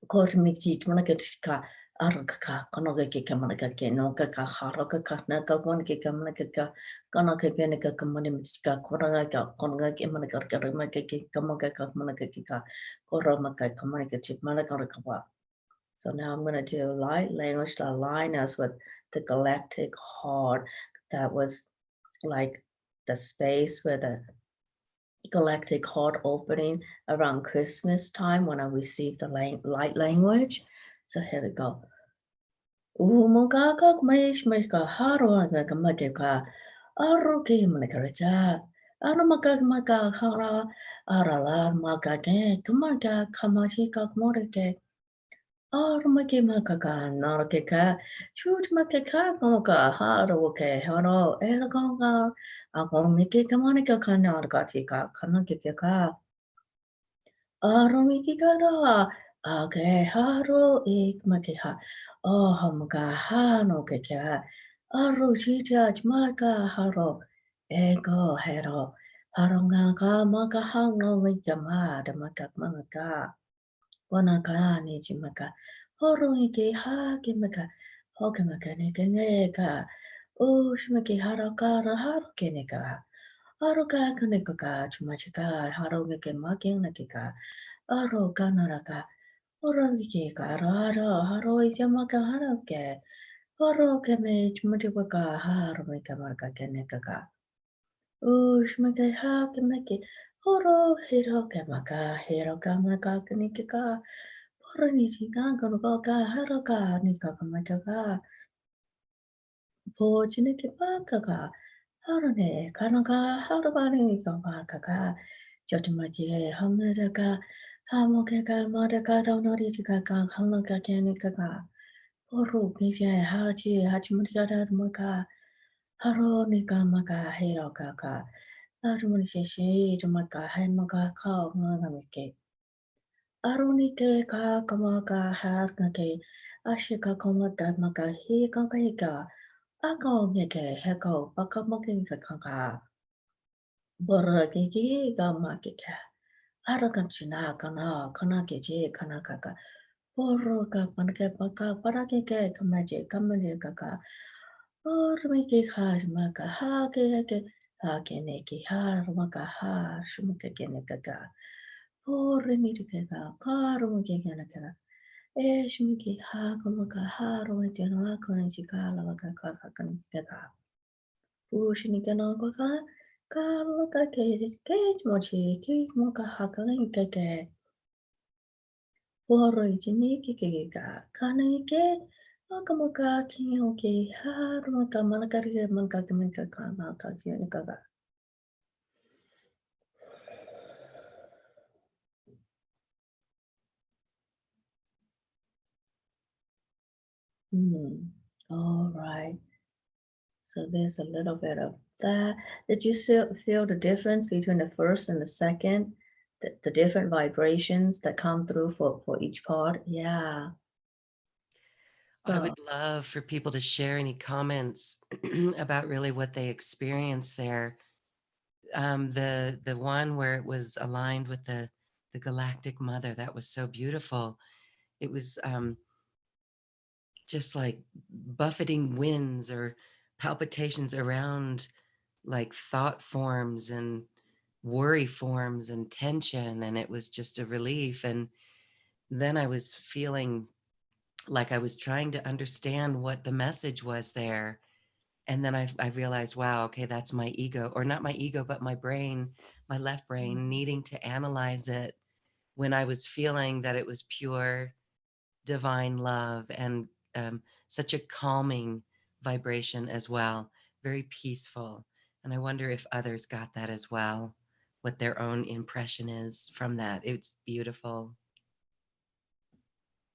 Kormiksit manakaka araka kanogaki kamanaka no kaka haraka naka konaki kamanaka kanaka penaka kamanimika koraka konaki manaka ramaki kamaka kamanaka koramaka kamanaka chip manaka. So now I'm going to do light language to align us with the galactic heart. That was like the space where the galactic heart opening around Christmas time when I received the light language. So here we go. Umugaka kumishmika haro nagamaka aruki manikaraja. Aramaka hara arala magake kumaka kamashika morike. Aramaki makaka narakeka. Shoot makaka moka haroke haro eragonga. Agomiki kamanika kanargatika kanakika. Aromikikara. Age haro ikmakiha. Oh hamga no keka. Aro shijaj maka haro. Ego hero. Haronga maka hango wikama de makak. Wanaka nijimaka, horongike hakimaka, hokimaka nekaneka, ushmaki harakara harukeneka, haruka kunekaka, chumachika, harongike makinakika, aroka naraka, horongike karara, haroizamaka haroke, horokeme chumachika harumika maka kenekaka. Ushmake hakimaki, horo hiroke maka, hiroka maka kenikika. Horonichika goroka haroka nikakamaka pochinekipaka harone kanaka harabani kapaka jotimaji hameraka hamokeka madaka donorichika hamaka kenikaka horo kisha hachimutika maka haronika maka hirokaka Arumanishi Jamaka Hamaka Ka Nagamike Aronike ka kamaka harkake ashika komata maka hi kankahika ako ngeke heko pakamakinka kanka boragiki gamakika harakanchina kana kanake kanakaka boroka panke paka parakeke kamaje kaka ormiki hajmaka hake hake neki harmaka ha shumaka kenekaka Poremidikega, Karumikega, Eshmiki, Hakumaka, Harumajan, Hakunchikala, Kakakanka, Pushinikanaka, Karaka, Cage Mochi, Cake Moka Hakalinka, Porojinikiga, Kanike, Hakamaka, Kinyoki, Harumaka, Manakari, Mankakamika, Kanaka, All right. So there's a little bit of that. Did you feel the difference between the first and the second? The different vibrations that come through for each part? Yeah. I So, would love for people to share any comments about really what they experienced there. The one where it was aligned with the Galactic Mother, that was so beautiful. It was just like buffeting winds or palpitations around like thought forms and worry forms and tension, and it was just a relief. And then I was feeling like I was trying to understand what the message was there. And then I realized, wow, okay, that's my ego, or not my ego, but my brain, my left brain needing to analyze it, when I was feeling that it was pure divine love and such a calming vibration as well, very peaceful. And I wonder if others got that as well, what their own impression is from that. It's beautiful.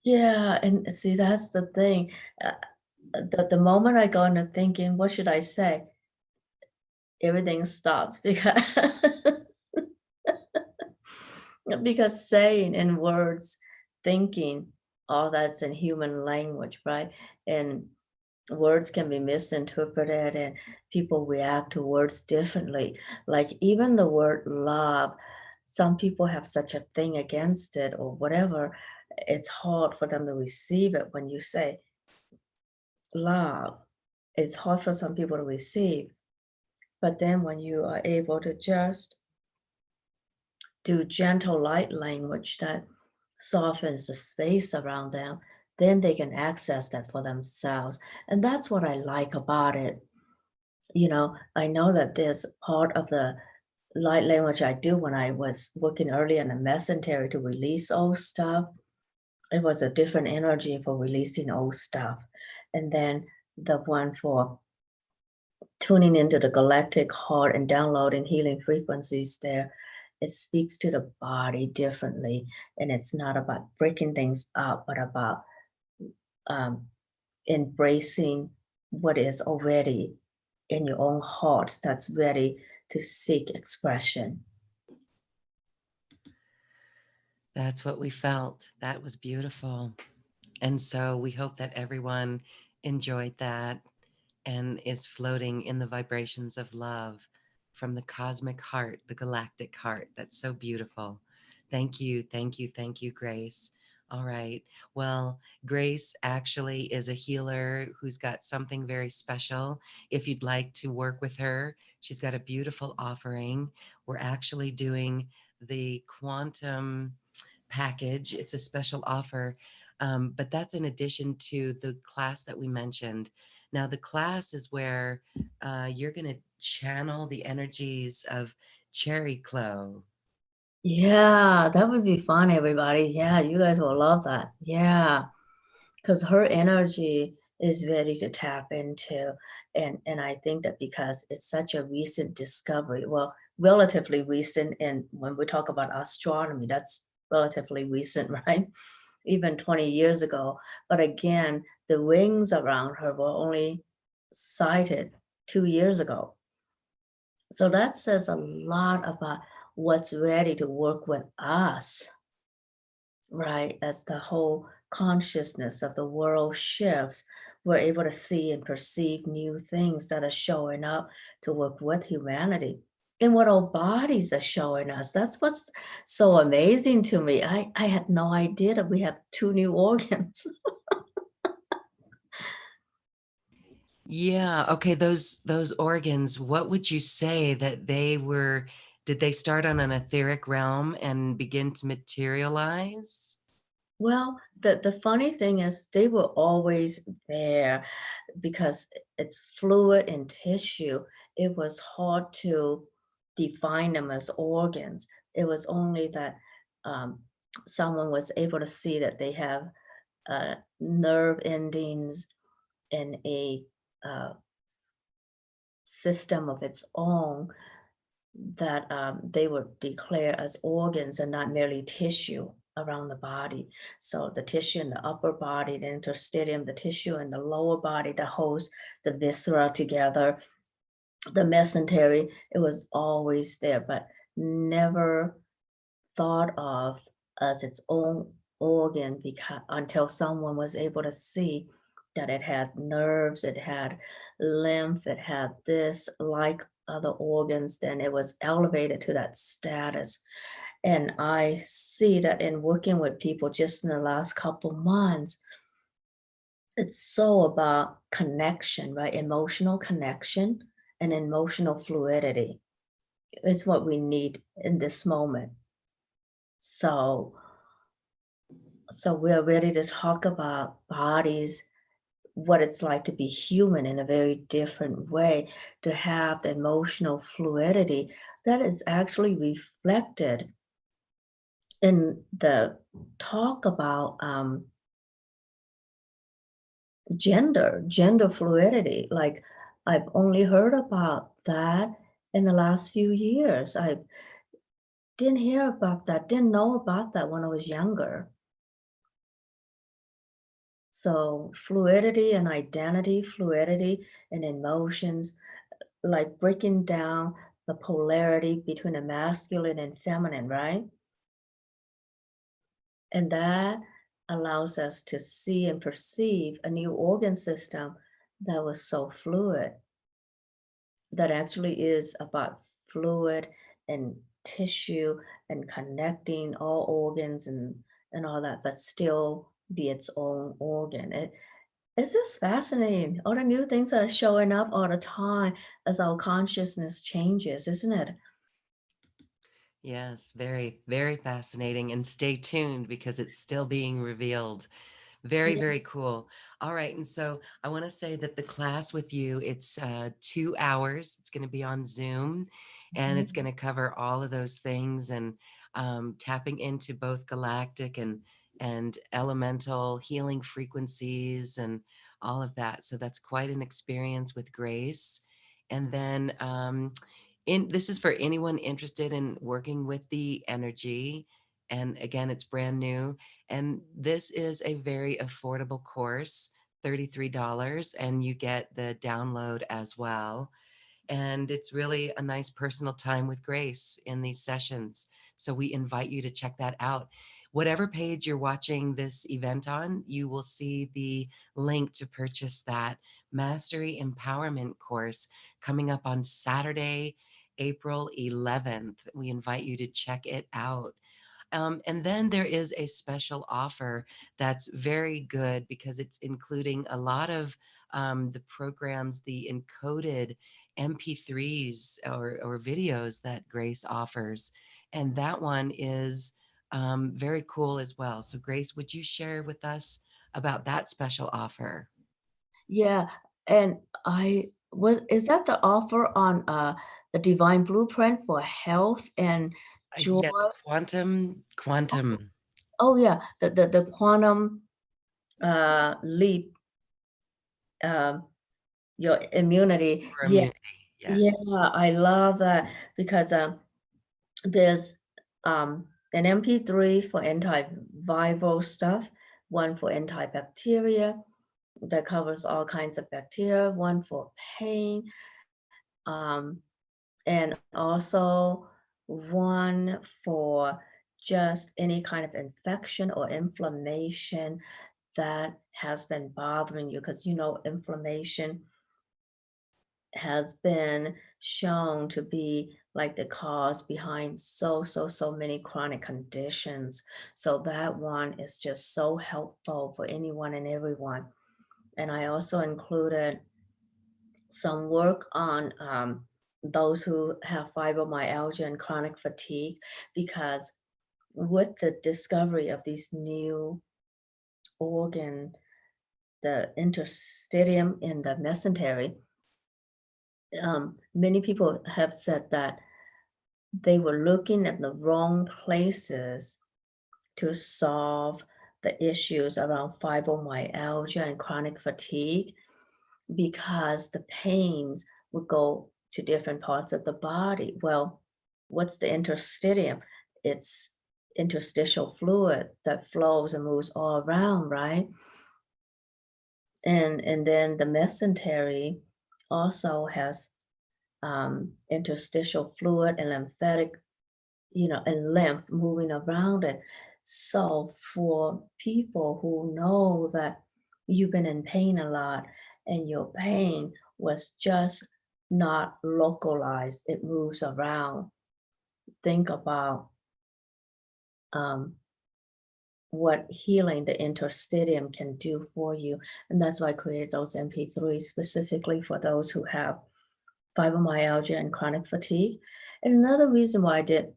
yeah. And see, that's the thing. The moment I go into thinking, what should I say? Everything stops because because saying in words, thinking, all that's in human language, right? And words can be misinterpreted and people react to words differently. Like even the word love, some people have such a thing against it or whatever. It's hard for them to receive it when you say love. It's hard for some people to receive. But then when you are able to just do gentle light language that softens the space around them, then they can access that for themselves. And that's what I like about it. You know, I know that there's part of the light language I do when I was working early in the mesentery to release old stuff. It was a different energy for releasing old stuff. And then the one for tuning into the galactic heart and downloading healing frequencies there, it speaks to the body differently. And it's not about breaking things up, but about um, embracing what is already in your own heart that's ready to seek expression. That's what we felt. That was beautiful. And so we hope that everyone enjoyed that and is floating in the vibrations of love from the cosmic heart, the galactic heart. That's so beautiful. Thank you, thank you, thank you, Grace. All right. Well, Grace actually is a healer who's got something very special. If you'd like to work with her, she's got a beautiful offering. We're actually doing the quantum package. It's a special offer, but that's in addition to the class that we mentioned. Now, the class is where you're going to channel the energies of Cherry Clo. Yeah, that would be fun, everybody. Yeah, you guys will love that. Yeah, because her energy is ready to tap into. And I think that because it's such a recent discovery, well, relatively recent, and when we talk about astronomy, that's relatively recent, right? Even 20 years ago. But again, the rings around her were only sighted 2 years ago. So that says a lot about what's ready to work with us, right? As the whole consciousness of the world shifts, we're able to see and perceive new things that are showing up to work with humanity. And what our bodies are showing us. That's what's so amazing to me. I had no idea that we have two new organs. Yeah. Okay. Those organs, what would you say that they were Did they start on an etheric realm and begin to materialize? Well, the funny thing is they were always there because it's fluid and tissue. It was hard to define them as organs. It was only that um, someone was able to see that they have nerve endings and a uh, system of its own that they would declare as organs and not merely tissue around the body. So the tissue in the upper body, the interstitium, the tissue in the lower body that holds the viscera together, the mesentery, it was always there, but never thought of as its own organ because until someone was able to see that it had nerves, it had lymph, it had this like other organs, then it was elevated to that status. And I see that in working with people just in the last couple months, it's so about connection, right? Emotional connection and emotional fluidity. It's what we need in this moment. So So we're ready to talk about bodies, what it's like to be human in a very different way, to have the emotional fluidity that is actually reflected in the talk about gender fluidity. Like I've only heard about that in the last few years. I didn't hear about that, didn't know about that when I was younger. So fluidity and identity, fluidity and emotions, like breaking down the polarity between the masculine and feminine, right? And that allows us to see and perceive a new organ system that was so fluid, that actually is about fluid and tissue and connecting all organs and all that, but still be its own organ. It's just fascinating. All the new things that are showing up all the time as our consciousness changes, isn't it? Yes, very, very fascinating. And stay tuned because it's still being revealed. Very, Yeah. very cool. All right. And so I want to say that the class with you, it's 2 hours. It's going to be on Zoom and it's Mhm. going to cover all of those things and tapping into both galactic and elemental healing frequencies and all of that. So that's quite an experience with Grace. And then this is for anyone interested in working with the energy. And again, it's brand new. And this is a very affordable course, $33, and you get the download as well. And it's really a nice personal time with Grace in these sessions. So we invite you to check that out. Whatever page you're watching this event on, you will see the link to purchase that Mastery Empowerment course coming up on Saturday, April 11th. We invite you to check it out. And then there is a special offer that's very good because it's including a lot of the programs, the encoded MP3s or videos that Grace offers. And that one is very cool as well. So, Grace, would you share with us about that special offer? Yeah, and is that the offer on the divine blueprint for health and joy? Yeah, the quantum Oh yeah, the quantum leap, um, your immunity. for Yeah, immunity. yeah, Yes. I love that because there's an MP3 for antiviral stuff, one for antibacteria that covers all kinds of bacteria, one for pain, um, and also one for just any kind of infection or inflammation that has been bothering you. Because, inflammation has been shown to be like the cause behind so many chronic conditions. So that one is just so helpful for anyone and everyone. And I also included some work on those who have fibromyalgia and chronic fatigue, because with the discovery of these new organ, the interstitium in the mesentery, many people have said that they were looking at the wrong places to solve the issues around fibromyalgia and chronic fatigue, because the pains would go to different parts of the body. Well, what's the interstitium? It's interstitial fluid that flows and moves all around, right? And then the mesentery also has interstitial fluid and lymphatic, and lymph moving around it. So for people who know that you've been in pain a lot and your pain was just not localized, it moves around. Think about um, what healing the interstitium can do for you. And that's why I created those MP3s specifically for those who have fibromyalgia and chronic fatigue. And another reason why I did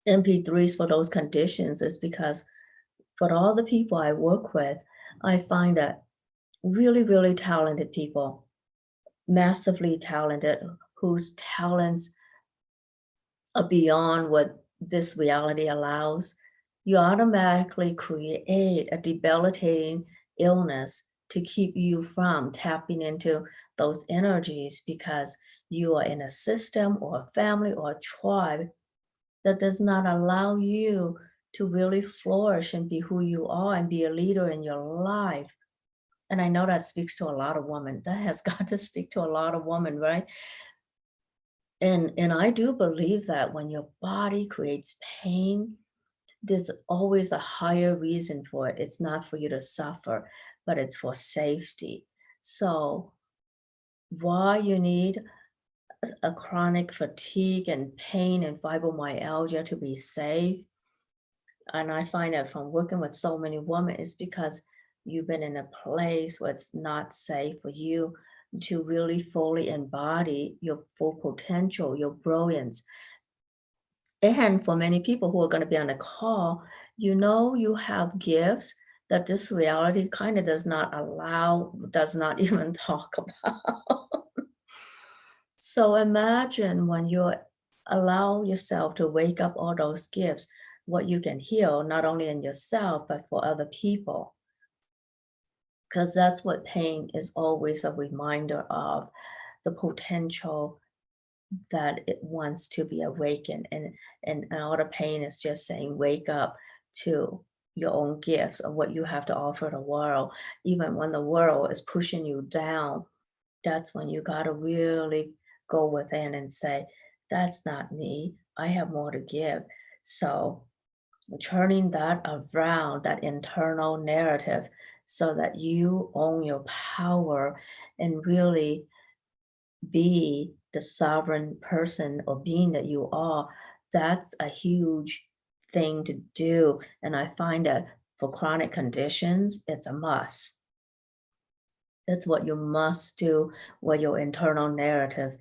MP3s for those conditions is because for all the people I work with, I find that really, really talented people, massively talented, whose talents are beyond what this reality allows, you automatically create a debilitating illness to keep you from tapping into those energies, because you are in a system or a family or a tribe that does not allow you to really flourish and be who you are and be a leader in your life. And I know that speaks to a lot of women. That has got to speak to a lot of women, right? And I do believe that when your body creates pain, there's always a higher reason for it. It's not for you to suffer, but it's for safety. So while you need a chronic fatigue and pain and fibromyalgia to be safe, and I find that from working with so many women, is because you've been in a place where it's not safe for you to really fully embody your full potential, your brilliance. And for many people who are going to be on the call, you have gifts that this reality kind of does not allow, does not even talk about. So imagine when you allow yourself to wake up all those gifts, what you can heal, not only in yourself, but for other people. Because that's what pain is always a reminder of, the potential that it wants to be awakened. And all the pain is just saying, wake up to your own gifts of what you have to offer the world. Even when the world is pushing you down, that's when you got to really go within and say, that's not me. I have more to give. So turning that around, that internal narrative, so that you own your power and really be the sovereign person or being that you are, that's a huge thing to do. And I find that for chronic conditions, it's a must. It's what you must do with your internal narrative,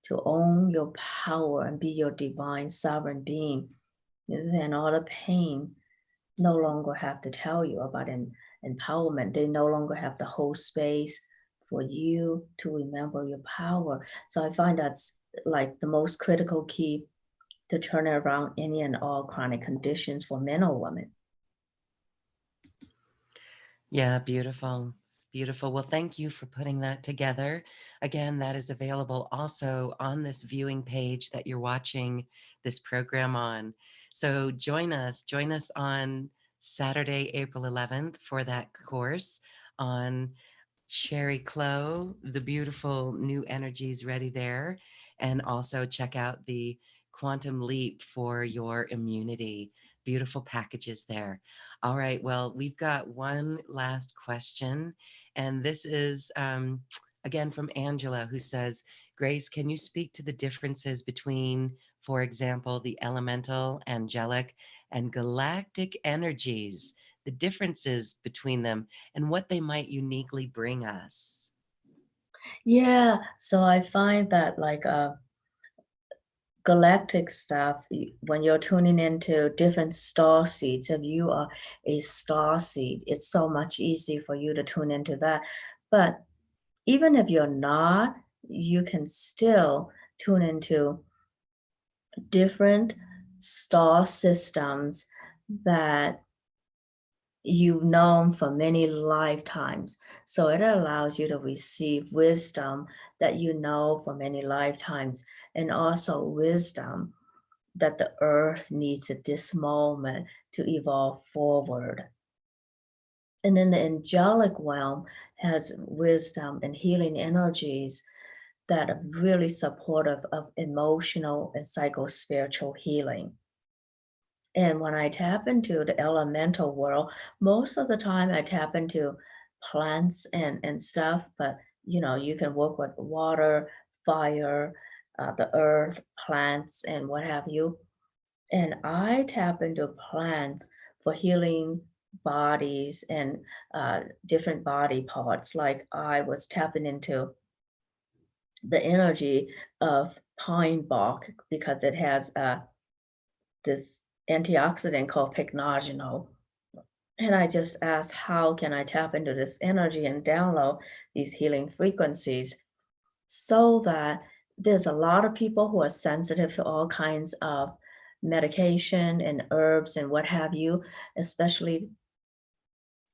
to own your power and be your divine sovereign being. Then all the pain no longer have to tell you about empowerment. They no longer have to hold space for you to remember your power. So I find that's like the most critical key to turn around any and all chronic conditions for men or women. Yeah, beautiful. Beautiful. Well, thank you for putting that together. Again, that is available also on this viewing page that you're watching this program on. So join us on Saturday, April 11th for that course on Sherry Clow, the beautiful new energies ready there. And also check out the Quantum Leap for your immunity. Beautiful packages there. All right. Well, we've got one last question. And this is, again, from Angela, who says, Grace, can you speak to the differences between, for example, the elemental, angelic, and galactic energies, the differences between them, and what they might uniquely bring us? Yeah. So I find that galactic stuff, when you're tuning into different star seeds, if you are a star seed, it's so much easier for you to tune into that. But even if you're not, you can still tune into different star systems that you've known for many lifetimes. So it allows you to receive wisdom that you know for many lifetimes, and also wisdom that the earth needs at this moment to evolve forward. And then the angelic realm has wisdom and healing energies that are really supportive of emotional and psycho-spiritual healing. And when I tap into the elemental world, most of the time I tap into plants and stuff, but you can work with water, fire, the earth, plants, and what have you. And I tap into plants for healing bodies and different body parts. Like I was tapping into the energy of pine bark because it has this antioxidant called pycnogenol. And I just asked, how can I tap into this energy and download these healing frequencies so that there's a lot of people who are sensitive to all kinds of medication and herbs and what have you, especially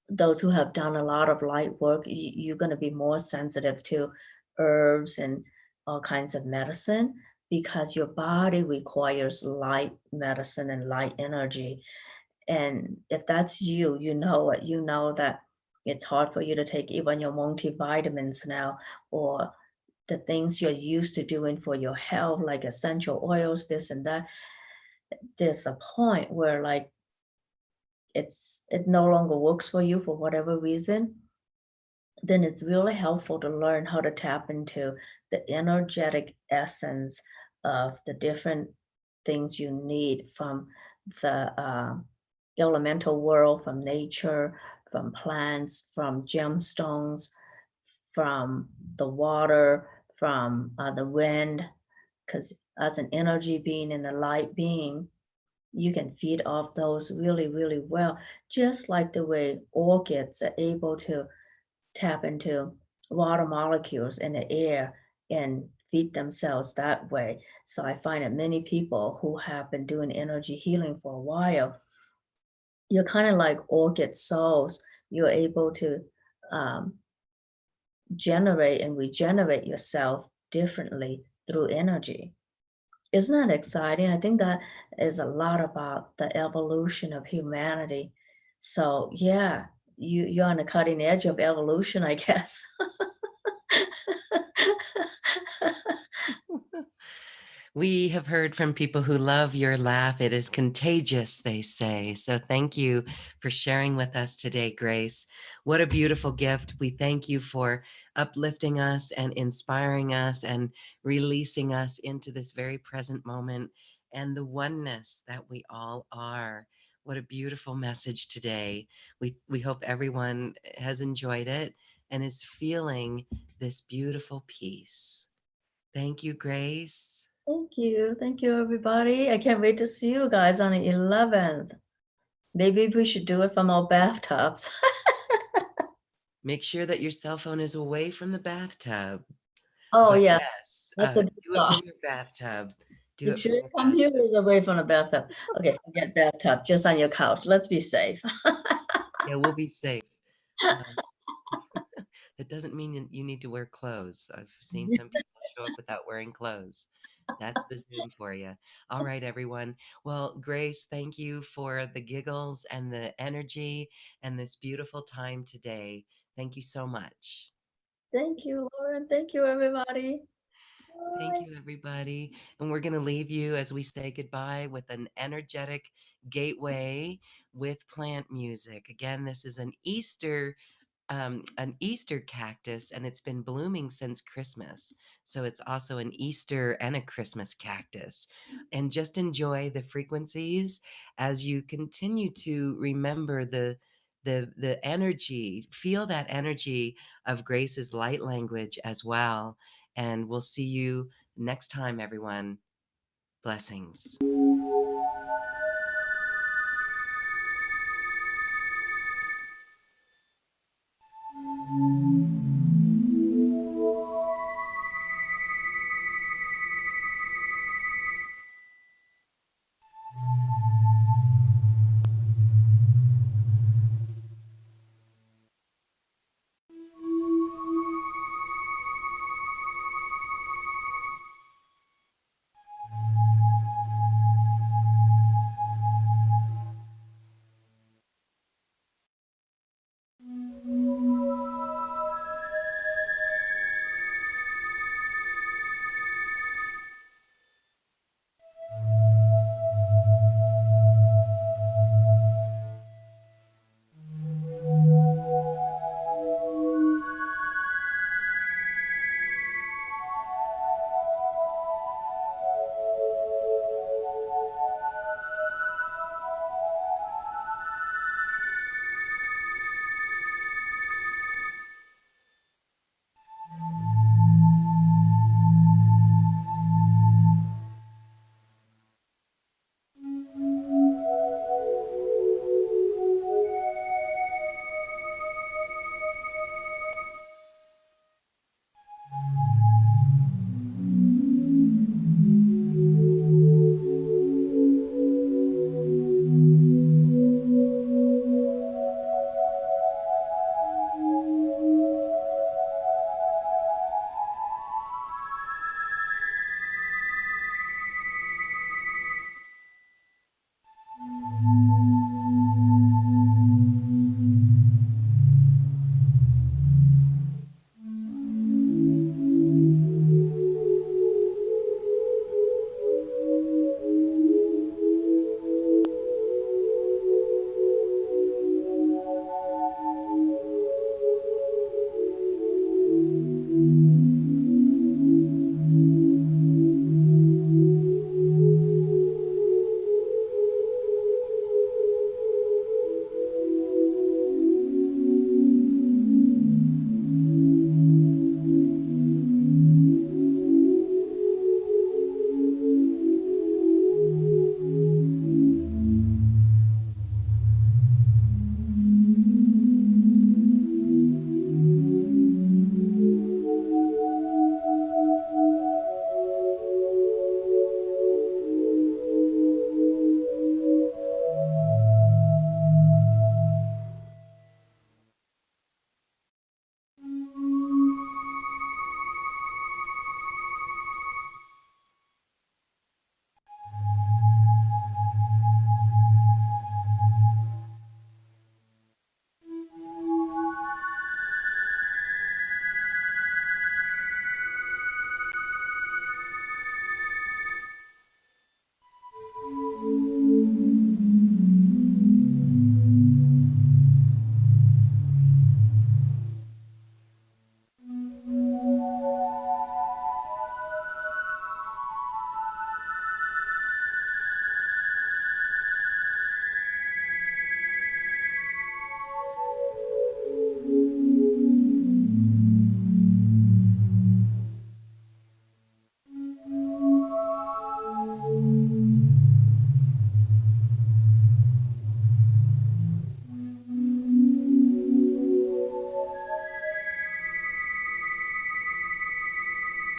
those who have done a lot of light work. You're going to be more sensitive to herbs and all kinds of medicine because your body requires light medicine and light energy. And if that's you, you know it. You know that it's hard for you to take even your multivitamins now, or the things you're used to doing for your health, like essential oils, this and that. There's a point where like it no longer works for you for whatever reason. Then it's really helpful to learn how to tap into the energetic essence of the different things you need from the elemental world, from nature, from plants, from gemstones, from the water, from the wind. Because as an energy being and a light being, you can feed off those really, really well, just like the way orchids are able to tap into water molecules in the air and feed themselves that way. So I find that many people who have been doing energy healing for a while, you're kind of like orchid souls. You're able to um, generate and regenerate yourself differently through energy. Isn't that exciting? I think that is a lot about the evolution of humanity. So yeah, you're on the cutting edge of evolution, I guess. We have heard from people who love your laugh. It is contagious, they say. So thank you for sharing with us today, Grace. What a beautiful gift. We thank you for uplifting us and inspiring us and releasing us into this very present moment and the oneness that we all are. What a beautiful message today. We hope everyone has enjoyed it and is feeling this beautiful peace. Thank you, Grace. Thank you. Thank you, everybody. I can't wait to see you guys on the 11th. Maybe we should do it from our bathtubs. Make sure that your cell phone is away from the bathtub. Oh, But yeah. yes, That's a good do it thought. from your bathtub. Do Make it sure from your your computer bathtub. is away from the bathtub. Okay, forget bathtub, just on your couch. Let's be safe. Yeah, we'll be safe. Um, that doesn't mean you need to wear clothes. I've seen some people show up without wearing clothes. That's the Zoom for you. All right, everyone. Well, Grace, thank you for the giggles and the energy and this beautiful time today. Thank you so much. Thank you, Lauren. Thank you, everybody. Thank Bye. you, everybody. And we're going to leave you as we say goodbye with an energetic gateway with plant music. Again, this is an Easter cactus, and it's been blooming since Christmas. So it's also an Easter and a Christmas cactus. And just enjoy the frequencies as you continue to remember the energy, feel that energy of Grace's light language as well. And we'll see you next time, everyone. Blessings.